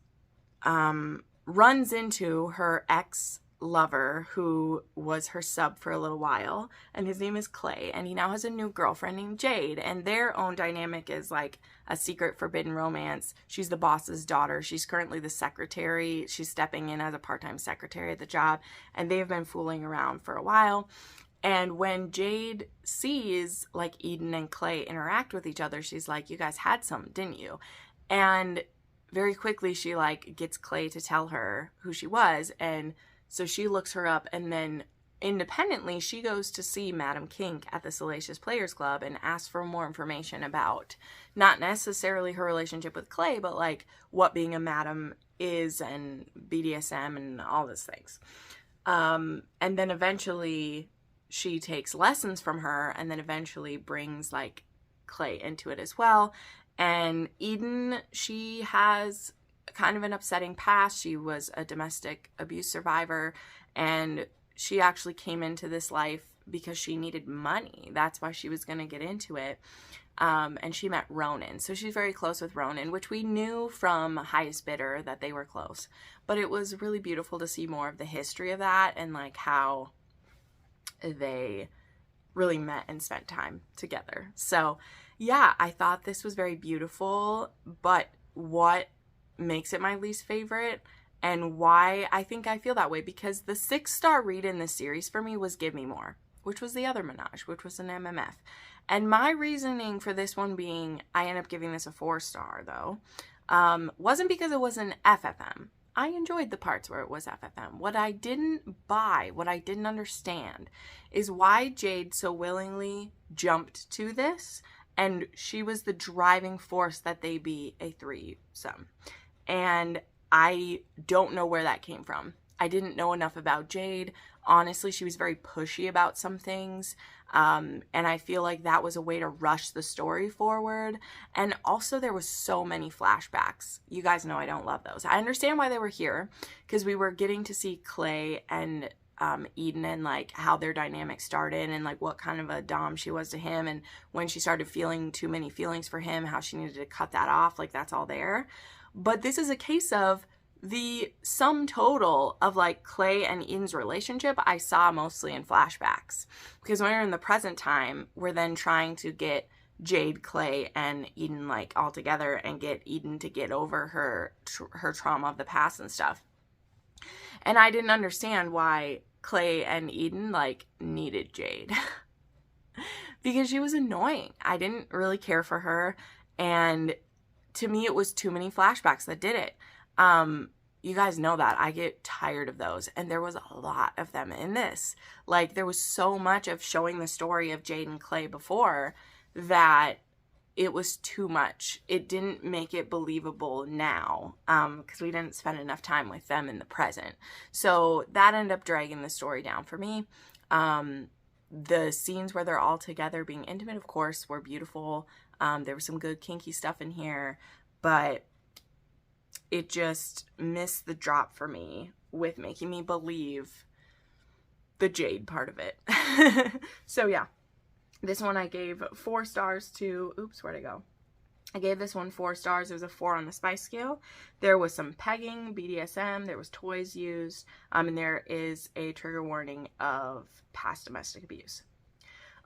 runs into her ex-lover, who was her sub for a little while, and his name is Clay, and he now has a new girlfriend named Jade, and their own dynamic is like a secret forbidden romance. She's the boss's daughter. She's currently the secretary. She's stepping in as a part-time secretary at the job, and they've been fooling around for a while. And when Jade sees like Eden and Clay interact with each other, she's like, you guys had some, didn't you? And very quickly she like gets Clay to tell her who she was, and so she looks her up, and then independently she goes to see Madam Kink at the Salacious Players Club and asks for more information about not necessarily her relationship with Clay, but like what being a madam is and BDSM and all those things. And then eventually she takes lessons from her, and then eventually brings like Clay into it as well. And Eden, she has kind of an upsetting past. She was a domestic abuse survivor, and she actually came into this life because she needed money. That's why she was going to get into it. And she met Ronan. So she's very close with Ronan, which we knew from Highest Bidder that they were close. But it was really beautiful to see more of the history of that and like how they really met and spent time together. So yeah, I thought this was very beautiful, but what makes it my least favorite and why I think I feel that way, because the 6-star read in this series for me was Give Me More, which was the other menage, which was an MMF. And my reasoning for this one being, I end up giving this a 4-star though, wasn't because it was an FFM. I enjoyed the parts where it was FFM. What I didn't buy, what I didn't understand, is why Jade so willingly jumped to this, and she was the driving force that they be a threesome. And I don't know where that came from. I didn't know enough about Jade. Honestly, she was very pushy about some things. And I feel like that was a way to rush the story forward. And also there was so many flashbacks. You guys know I don't love those. I understand why they were here, because we were getting to see Clay and Eden and like how their dynamic started and like what kind of a dom she was to him, and when she started feeling too many feelings for him, how she needed to cut that off. Like that's all there. But this is a case of the sum total of like Clay and Eden's relationship I saw mostly in flashbacks, because when we're in the present time, we're then trying to get Jade, Clay, and Eden like all together and get Eden to get over her trauma of the past and stuff. And I didn't understand why Clay and Eden like needed Jade because she was annoying. I didn't really care for her, and to me it was too many flashbacks that did it. You guys know that I get tired of those, and there was a lot of them in this. Like there was so much of showing the story of Jade and Clay before that it was too much. It didn't make it believable now, because we didn't spend enough time with them in the present. So that ended up dragging the story down for me. The scenes where they're all together being intimate, of course, were beautiful. There was some good kinky stuff in here, but it just missed the drop for me with making me believe the Jade part of it. So yeah, this one I gave 4 stars to, oops, where'd it go? I gave this one 4 stars. It was a 4 on the spice scale. There was some pegging, BDSM, there was toys used, and there is a trigger warning of past domestic abuse.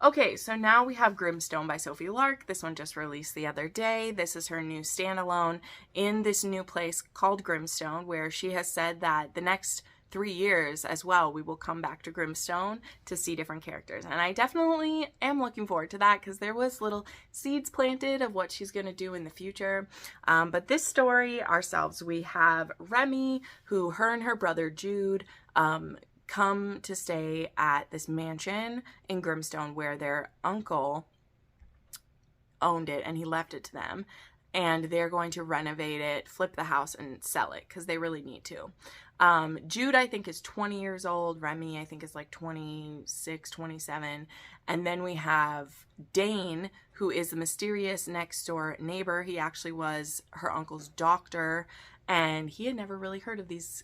Okay, so now we have Grimstone by Sophie Lark. This one just released the other day. This is her new standalone in this new place called Grimstone, where she has said that the next 3 years as well, we will come back to Grimstone to see different characters. And I definitely am looking forward to that, because there was little seeds planted of what she's going to do in the future. But this story ourselves, we have Remy, who her and her brother Jude come to stay at this mansion in Grimstone where their uncle owned it and he left it to them. And they're going to renovate it, flip the house, and sell it because they really need to. Jude, I think, is 20 years old. Remy, I think, is like 26, 27. And then we have Dane, who is the mysterious next door neighbor. He actually was her uncle's doctor, and he had never really heard of these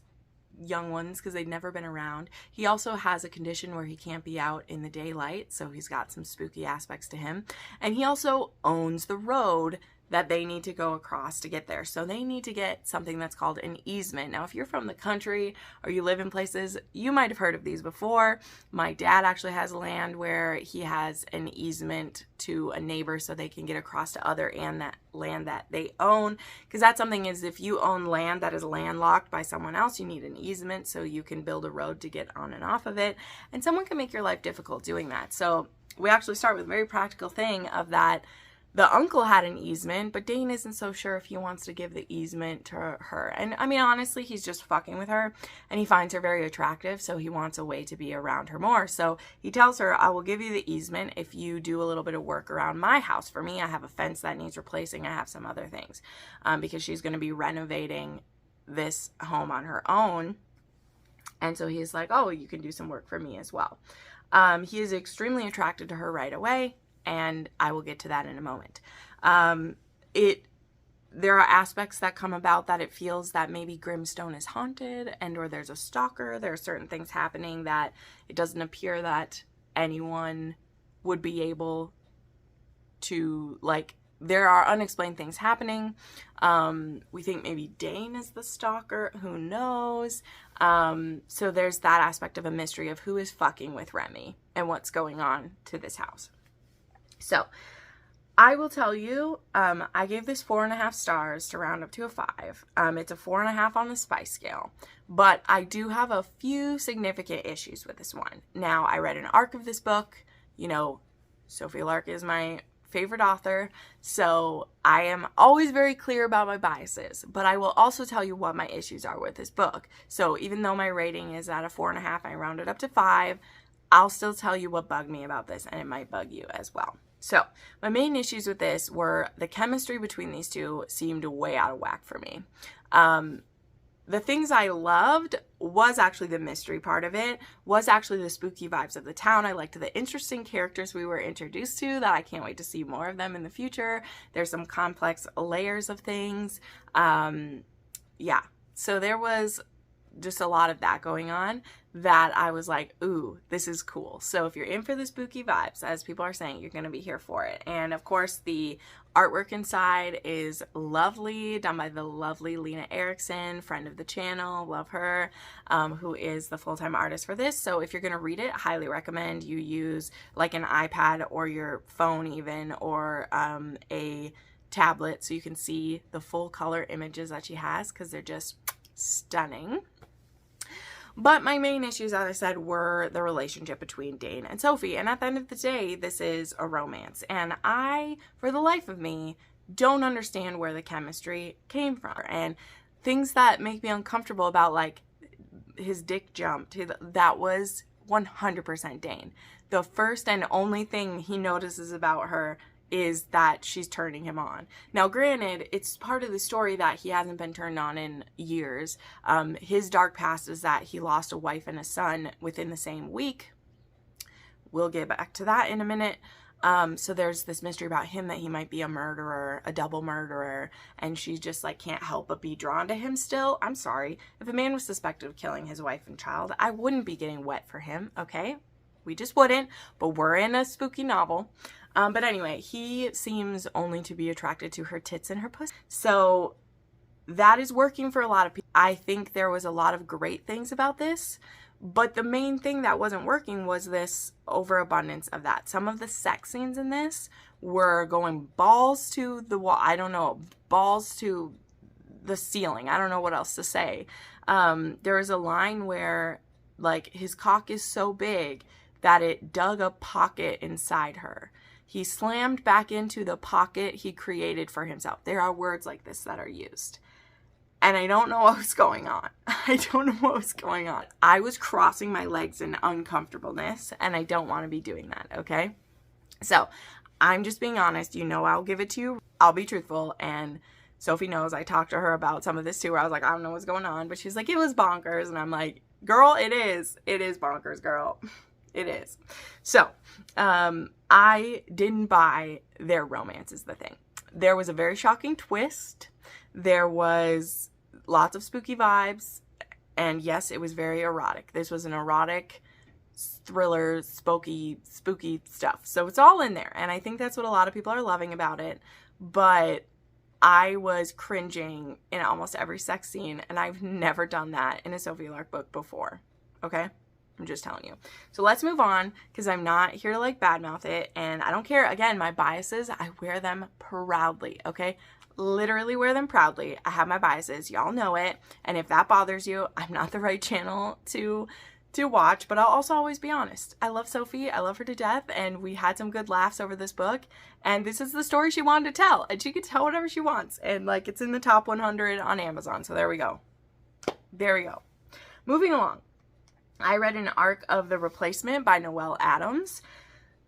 young ones because they'd never been around. He also has a condition where he can't be out in the daylight, so he's got some spooky aspects to him. And he also owns the road that they need to go across to get there. So they need to get something that's called an easement. Now, if you're from the country or you live in places, you might have heard of these before. My dad actually has land where he has an easement to a neighbor so they can get across to other and that land that they own. Because that's something, is if you own land that is landlocked by someone else, you need an easement so you can build a road to get on and off of it. And someone can make your life difficult doing that. So we actually start with a very practical thing of that. The uncle had an easement, but Dane isn't so sure if he wants to give the easement to her. And I mean, honestly, he's just fucking with her, and he finds her very attractive, so he wants a way to be around her more. So he tells her, I will give you the easement if you do a little bit of work around my house for me. I have a fence that needs replacing. I have some other things, because she's going to be renovating this home on her own. And so he's like, oh, you can do some work for me as well. He is extremely attracted to her right away, and I will get to that in a moment. There are aspects that come about that it feels that maybe Grimstone is haunted, and or there's a stalker. There are certain things happening that it doesn't appear that anyone would be able to, like, there are unexplained things happening. We think maybe Dane is the stalker. Who knows? So there's that aspect of a mystery of who is fucking with Remy and what's going on to this house. So I will tell you, I gave this 4.5 stars to round up to a 5. It's a 4.5 on the spice scale, but I do have a few significant issues with this one. Now, I read an arc of this book. You know, Sophie Lark is my favorite author, so I am always very clear about my biases, but I will also tell you what my issues are with this book. So even though my rating is at a 4.5, I rounded up to 5, I'll still tell you what bugged me about this, and it might bug you as well. So my main issues with this were the chemistry between these two seemed way out of whack for me. The things I loved was actually the mystery part of it, was actually the spooky vibes of the town. I liked the interesting characters we were introduced to that I can't wait to see more of them in the future. There's some complex layers of things. Yeah, so there was just a lot of that going on that I was like, ooh, this is cool. So if you're in for the spooky vibes, as people are saying, you're going to be here for it. And of course, the artwork inside is lovely, done by the lovely Lena Erickson, friend of the channel, love her, who is the full-time artist for this. So if you're going to read it, I highly recommend you use like an iPad or your phone even, or a tablet so you can see the full color images that she has, because they're just stunning. But my main issues, as I said, were the relationship between Dane and Sophie. And at the end of the day, this is a romance. And I, for the life of me, don't understand where the chemistry came from. And things that make me uncomfortable about, like, his dick jumped, that was 100% Dane. The first and only thing he notices about her is that she's turning him on. Now, granted, it's part of the story that he hasn't been turned on in years. His dark past is that he lost a wife and a son within the same week. We'll get back to that in a minute. So there's this mystery about him that he might be a murderer, a double murderer, and she just like can't help but be drawn to him still. I'm sorry. If a man was suspected of killing his wife and child, I wouldn't be getting wet for him, okay? We just wouldn't, but we're in a spooky novel. But anyway, he seems only to be attracted to her tits and her pussy. So that is working for a lot of people. I think there was a lot of great things about this, but the main thing that wasn't working was this overabundance of that. Some of the sex scenes in this were going balls to the wall. I don't know, balls to the ceiling. I don't know what else to say. There was a line where like his cock is so big that it dug a pocket inside her. He slammed back into the pocket he created for himself. There are words like this that are used. And I don't know what was going on. I don't know what was going on. I was crossing my legs in uncomfortableness, and I don't want to be doing that, okay? So, I'm just being honest. You know I'll give it to you. I'll be truthful, and Sophie knows I talked to her about some of this too, where I was like, I don't know what's going on, but she's like, it was bonkers, and I'm like, girl, it is. It is bonkers, girl. It is. So, I didn't buy their romance is the thing. There was a very shocking twist. There was lots of spooky vibes. And yes, it was very erotic. This was an erotic thriller, spooky stuff. So it's all in there. And I think that's what a lot of people are loving about it. But I was cringing in almost every sex scene. And I've never done that in a Sophie Lark book before. Okay? I'm just telling you. So let's move on, because I'm not here to like badmouth it, and I don't care. Again, my biases, I wear them proudly, okay? Literally wear them proudly. I have my biases. Y'all know it. And if that bothers you, I'm not the right channel to watch, but I'll also always be honest. I love Sophie. I love her to death, and we had some good laughs over this book, and this is the story she wanted to tell, and she could tell whatever she wants, and like it's in the top 100 on Amazon, so there we go. There we go. Moving along. I read an arc of The Replacement by Noelle Adams.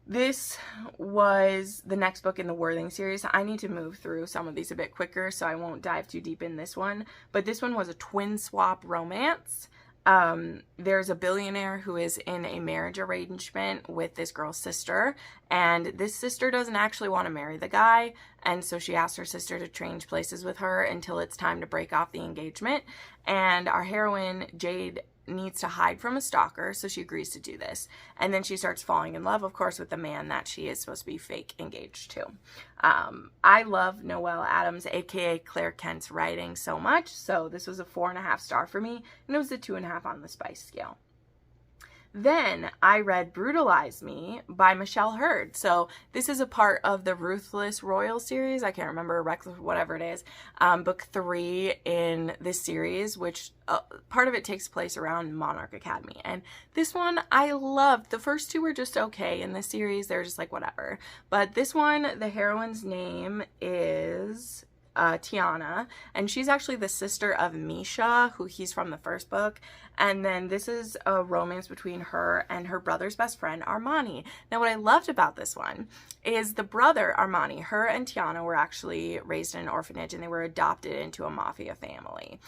This was the next book in the Worthing series. I need to move through some of these a bit quicker, so I won't dive too deep in this one. But this one was a twin swap romance. There's a billionaire who is in a marriage arrangement with this girl's sister, and this sister doesn't actually want to marry the guy, and so she asks her sister to change places with her until it's time to break off the engagement. And our heroine, Jade, needs to hide from a stalker, so she agrees to do this. And then she starts falling in love, of course, with the man that she is supposed to be fake engaged to. I love Noelle Adams, aka Claire Kent's writing so much, so this was a 4.5 star for me, and it was a 2.5 on the spice scale. Then I read Brutalize Me by Michelle Hurd. So this is a part of the Ruthless Royal series. I can't remember, Reckless, whatever it is. Book 3 in this series, which part of it takes place around Monarch Academy. And this one I loved. The first two were just okay in this series. They're just like whatever. But this one, the heroine's name is Tiana, and she's actually the sister of Misha, who he's from the first book. And then this is a romance between her and her brother's best friend, Armani. Now, what I loved about this one is the brother, Armani, her and Tiana were actually raised in an orphanage, and they were adopted into a mafia family.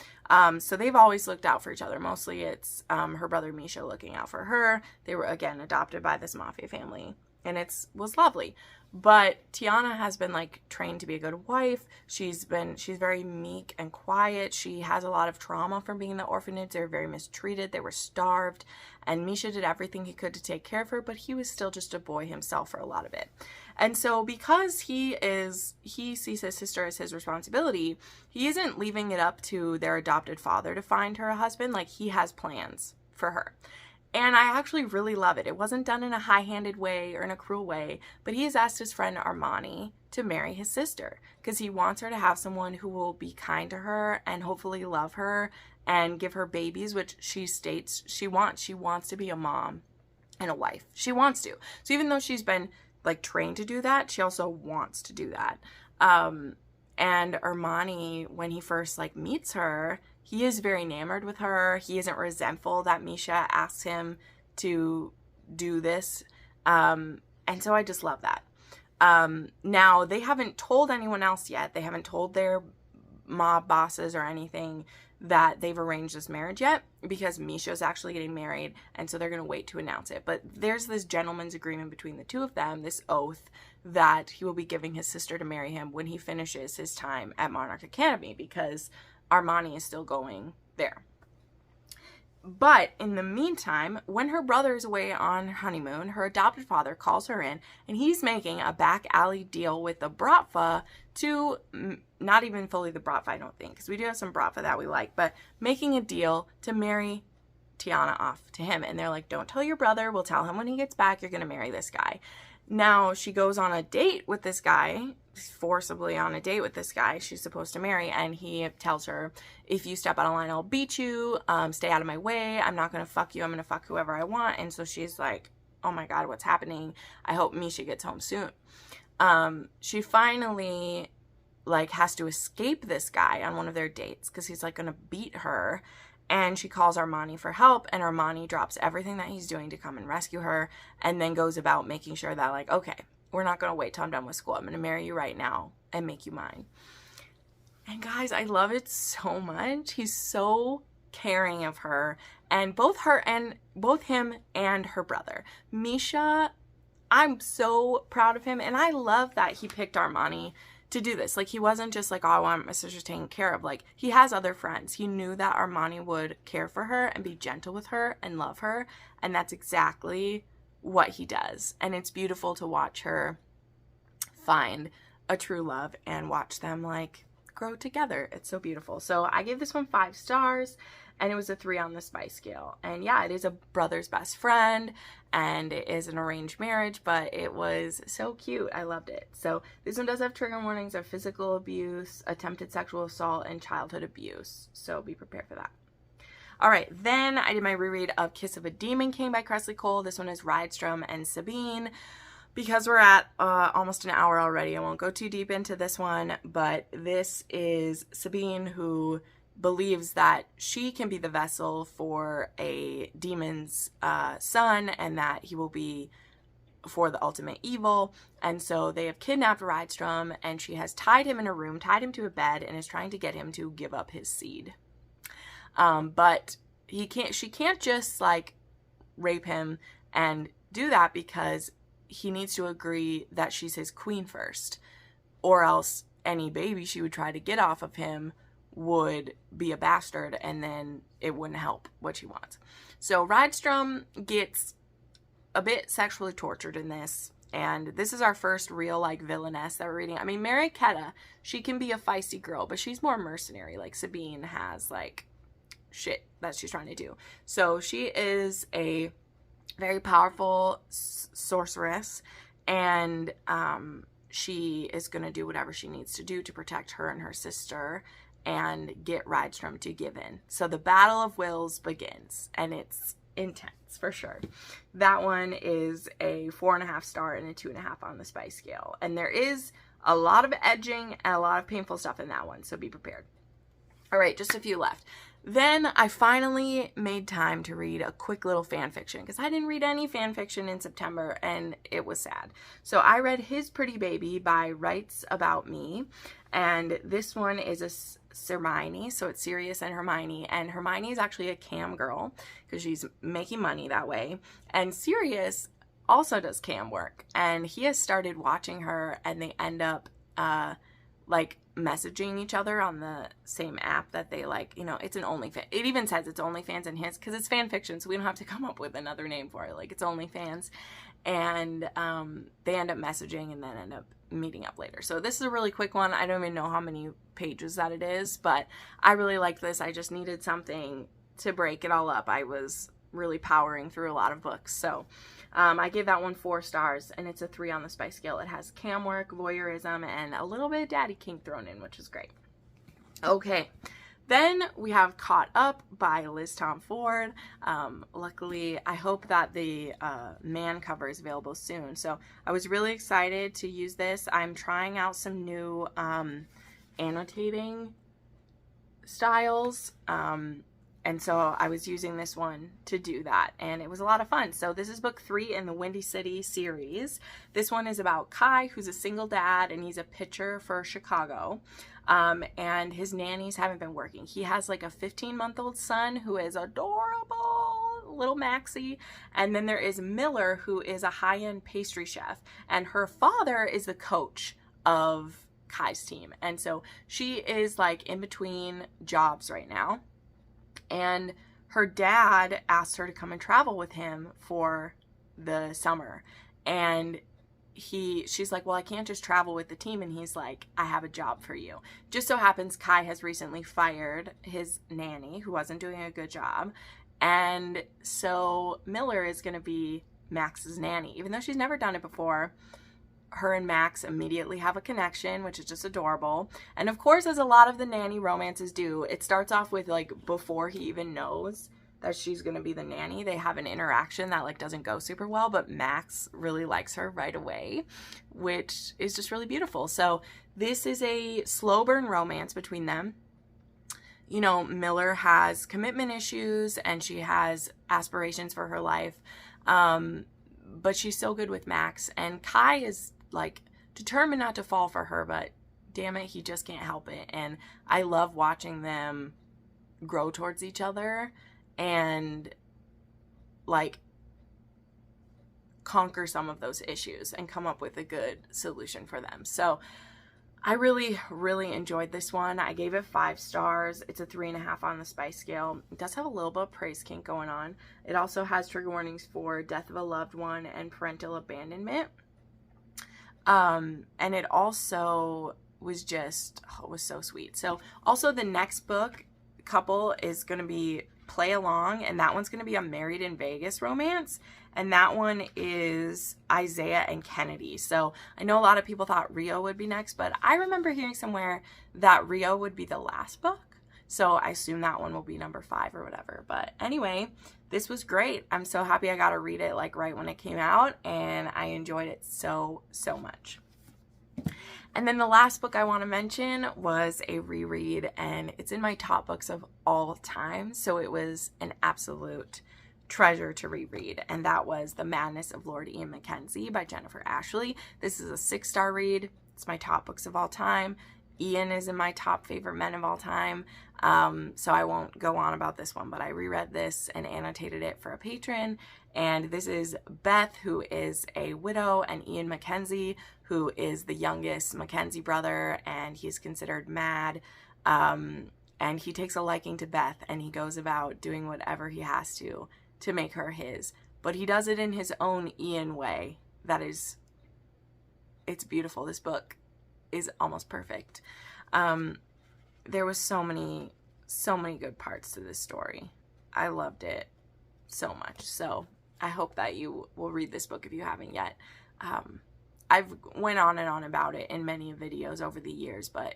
So they've always looked out for each other. Mostly it's her brother Misha looking out for her. They were, again, adopted by this mafia family, and was lovely. But Tiana has been like trained to be a good wife. She's very meek and quiet. She has a lot of trauma from being in the orphanage. They were very mistreated. They were starved. And Misha did everything he could to take care of her, but he was still just a boy himself for a lot of it. And so because he sees his sister as his responsibility, he isn't leaving it up to their adopted father to find her a husband. Like, he has plans for her. And I actually really love it. It wasn't done in a high-handed way or in a cruel way, but he has asked his friend Armani to marry his sister because he wants her to have someone who will be kind to her and hopefully love her and give her babies, which she states she wants. She wants to be a mom and a wife. She wants to. So even though she's been like trained to do that, she also wants to do that. And Armani, when he first like meets her, he is very enamored with her. He isn't resentful that Misha asks him to do this. And so I just love that. Now, they haven't told anyone else yet. They haven't told their mob bosses or anything that they've arranged this marriage yet, because Misha's actually getting married, and so they're going to wait to announce it. But there's this gentleman's agreement between the two of them, this oath, that he will be giving his sister to marry him when he finishes his time at Monarch Academy, because Armani is still going there. But in the meantime, when her brother is away on honeymoon, her adopted father calls her in, and he's making a back alley deal with the Bratva to, not even fully the Bratva, I don't think, because we do have some Bratva that we like, but making a deal to marry Tiana off to him. And they're like, don't tell your brother, we'll tell him when he gets back, you're going to marry this guy. Now, she goes on a date with this guy, forcibly on a date with this guy she's supposed to marry, and he tells her, if you step out of line, I'll beat you, stay out of my way, I'm not going to fuck you, I'm going to fuck whoever I want. And so she's like, oh my god, what's happening? I hope Misha gets home soon. She finally, like, has to escape this guy on one of their dates, because he's, like, going to beat her. And she calls Armani for help, and Armani drops everything that he's doing to come and rescue her, and then goes about making sure that, like, okay, we're not going to wait till I'm done with school. I'm going to marry you right now and make you mine. And guys, I love it so much. He's so caring of her, and both him and her brother. Misha, I'm so proud of him, and I love that he picked Armani to do this. Like, he wasn't just like, oh, I want my sister taken care of. Like, he has other friends. He knew that Armani would care for her and be gentle with her and love her, and that's exactly what he does. And it's beautiful to watch her find a true love and watch them, like, grow together. It's so beautiful. So I gave this one 5 stars, and it was a 3 on the spice scale. And yeah, it is a brother's best friend, and it is an arranged marriage, but it was so cute. I loved it. So this one does have trigger warnings of physical abuse, attempted sexual assault, and childhood abuse. So be prepared for that. All right, then I did my reread of Kiss of a Demon King by Kresley Cole. This one is Rydstrom and Sabine. Because we're at almost an hour already, I won't go too deep into this one, but this is Sabine, who believes that she can be the vessel for a demon's son, and that he will be for the ultimate evil. And so they have kidnapped Rydstrom, and she has tied him in a room, tied him to a bed, and is trying to get him to give up his seed. But she can't just, like, rape him and do that, because he needs to agree that she's his queen first, or else any baby she would try to get off of him would be a bastard, and then it wouldn't help what she wants. So Rydstrom gets a bit sexually tortured in this, and this is our first real, like, villainess that we're reading. I mean, Mary Keta, she can be a feisty girl, but she's more mercenary. Like, Sabine has, like, shit that she's trying to do. So she is a very powerful sorceress, and she is going to do whatever she needs to do to protect her and her sister and get Rydstrom to give in. So the battle of wills begins, and it's intense for sure. That one is a 4.5 star and a 2.5 on the spice scale, and there is a lot of edging and a lot of painful stuff in that one, so be prepared. All right, just a few left. Then I finally made time to read a quick little fan fiction, because I didn't read any fan fiction in September, and it was sad. So I read His Pretty Baby by Writes About Me, and this one is a Hermione, so it's Sirius and Hermione, and Hermione is actually a cam girl, because she's making money that way, and Sirius also does cam work, and he has started watching her, and they end up, like, messaging each other on the same app that they, like, you know, it's an OnlyFans. It even says it's OnlyFans in his, because it's fan fiction, so we don't have to come up with another name for it. Like, it's OnlyFans. And they end up messaging and then end up meeting up later. So this is a really quick one. I don't even know how many pages that it is, but I really liked this. I just needed something to break it all up. I was really powering through a lot of books. So I gave that one 4 stars, and it's a 3 on the spice scale. It has cam work, voyeurism, and a little bit of daddy kink thrown in, which is great. Okay, then we have Caught Up by Liz Tom Ford. Luckily, I hope that the man cover is available soon. So I was really excited to use this. I'm trying out some new annotating styles. And so I was using this one to do that, and it was a lot of fun. So this is book 3 in the Windy City series. This one is about Kai, who's a single dad, and he's a pitcher for Chicago. And his nannies haven't been working. He has like a 15-month-old son who is adorable, little Maxie. And then there is Miller, who is a high-end pastry chef, and her father is the coach of Kai's team. And so she is like in between jobs right now. And her dad asked her to come and travel with him for the summer. And she's like, well, I can't just travel with the team. And he's like, I have a job for you. Just so happens Kai has recently fired his nanny who wasn't doing a good job. And so Miller is going to be Max's nanny. Even though she's never done it before, her and Max immediately have a connection, which is just adorable. And of course, as a lot of the nanny romances do, it starts off with like before he even knows that she's going to be the nanny, they have an interaction that like doesn't go super well, but Max really likes her right away, which is just really beautiful. So this is a slow burn romance between them. You know, Miller has commitment issues and she has aspirations for her life. But she's so good with Max, and Kai is like determined not to fall for her, but damn it, he just can't help it. And I love watching them grow towards each other and like conquer some of those issues and come up with a good solution for them. So I really, really enjoyed this one. I gave it 5 stars. It's a 3.5 on the spice scale. It does have a little bit of praise kink going on. It also has trigger warnings for death of a loved one and parental abandonment. And it also was just, was so sweet. So also the next book couple is going to be Play Along, and that one's going to be a Married in Vegas romance. And that one is Isaiah and Kennedy. So I know a lot of people thought Rio would be next, but I remember hearing somewhere that Rio would be the last book. So I assume that one will be number 5 or whatever. But anyway, this was great. I'm so happy I got to read it like right when it came out, and I enjoyed it so, so much. And then the last book I want to mention was a reread, and it's in my top books of all time. So it was an absolute treasure to reread, and that was The Madness of Lord Ian Mackenzie by Jennifer Ashley. This is a 6-star read. It's my top books of all time. Ian is in my top favorite men of all time. So I won't go on about this one, but I reread this and annotated it for a patron. And this is Beth, who is a widow, and Ian Mackenzie, who is the youngest Mackenzie brother, and he's considered mad. And he takes a liking to Beth, and he goes about doing whatever he has to make her his. But he does it in his own Ian way. It's beautiful. This book is almost perfect. There was so many good parts to this story. I loved it so much. So I hope that you will read this book if you haven't yet. I've went on and on about it in many videos over the years, but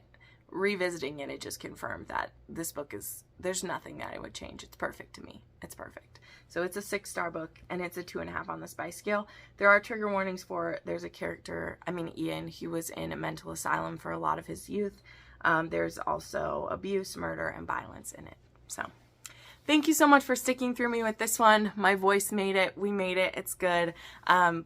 revisiting it, it just confirmed that this book there's nothing that I would change. It's perfect to me. It's perfect. So it's a 6-star book, and it's a 2.5 on the spice scale. There are trigger warnings there's a character, Ian, he was in a mental asylum for a lot of his youth. There's also abuse, murder, and violence in it. So thank you so much for sticking through me with this one. My voice made it. We made it. It's good.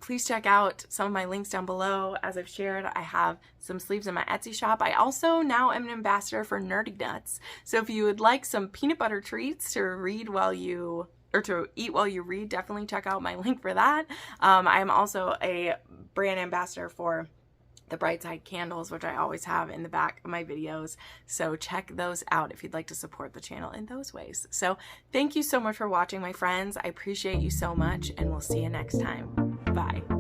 Please check out some of my links down below. As I've shared, I have some sleeves in my Etsy shop. I also now am an ambassador for Nerdy Nuts. So if you would like some peanut butter treats to read to eat while you read, definitely check out my link for that. I am also a brand ambassador for the Bright Side candles, which I always have in the back of my videos. So check those out if you'd like to support the channel in those ways. So thank you so much for watching, my friends. I appreciate you so much, and we'll see you next time. Bye.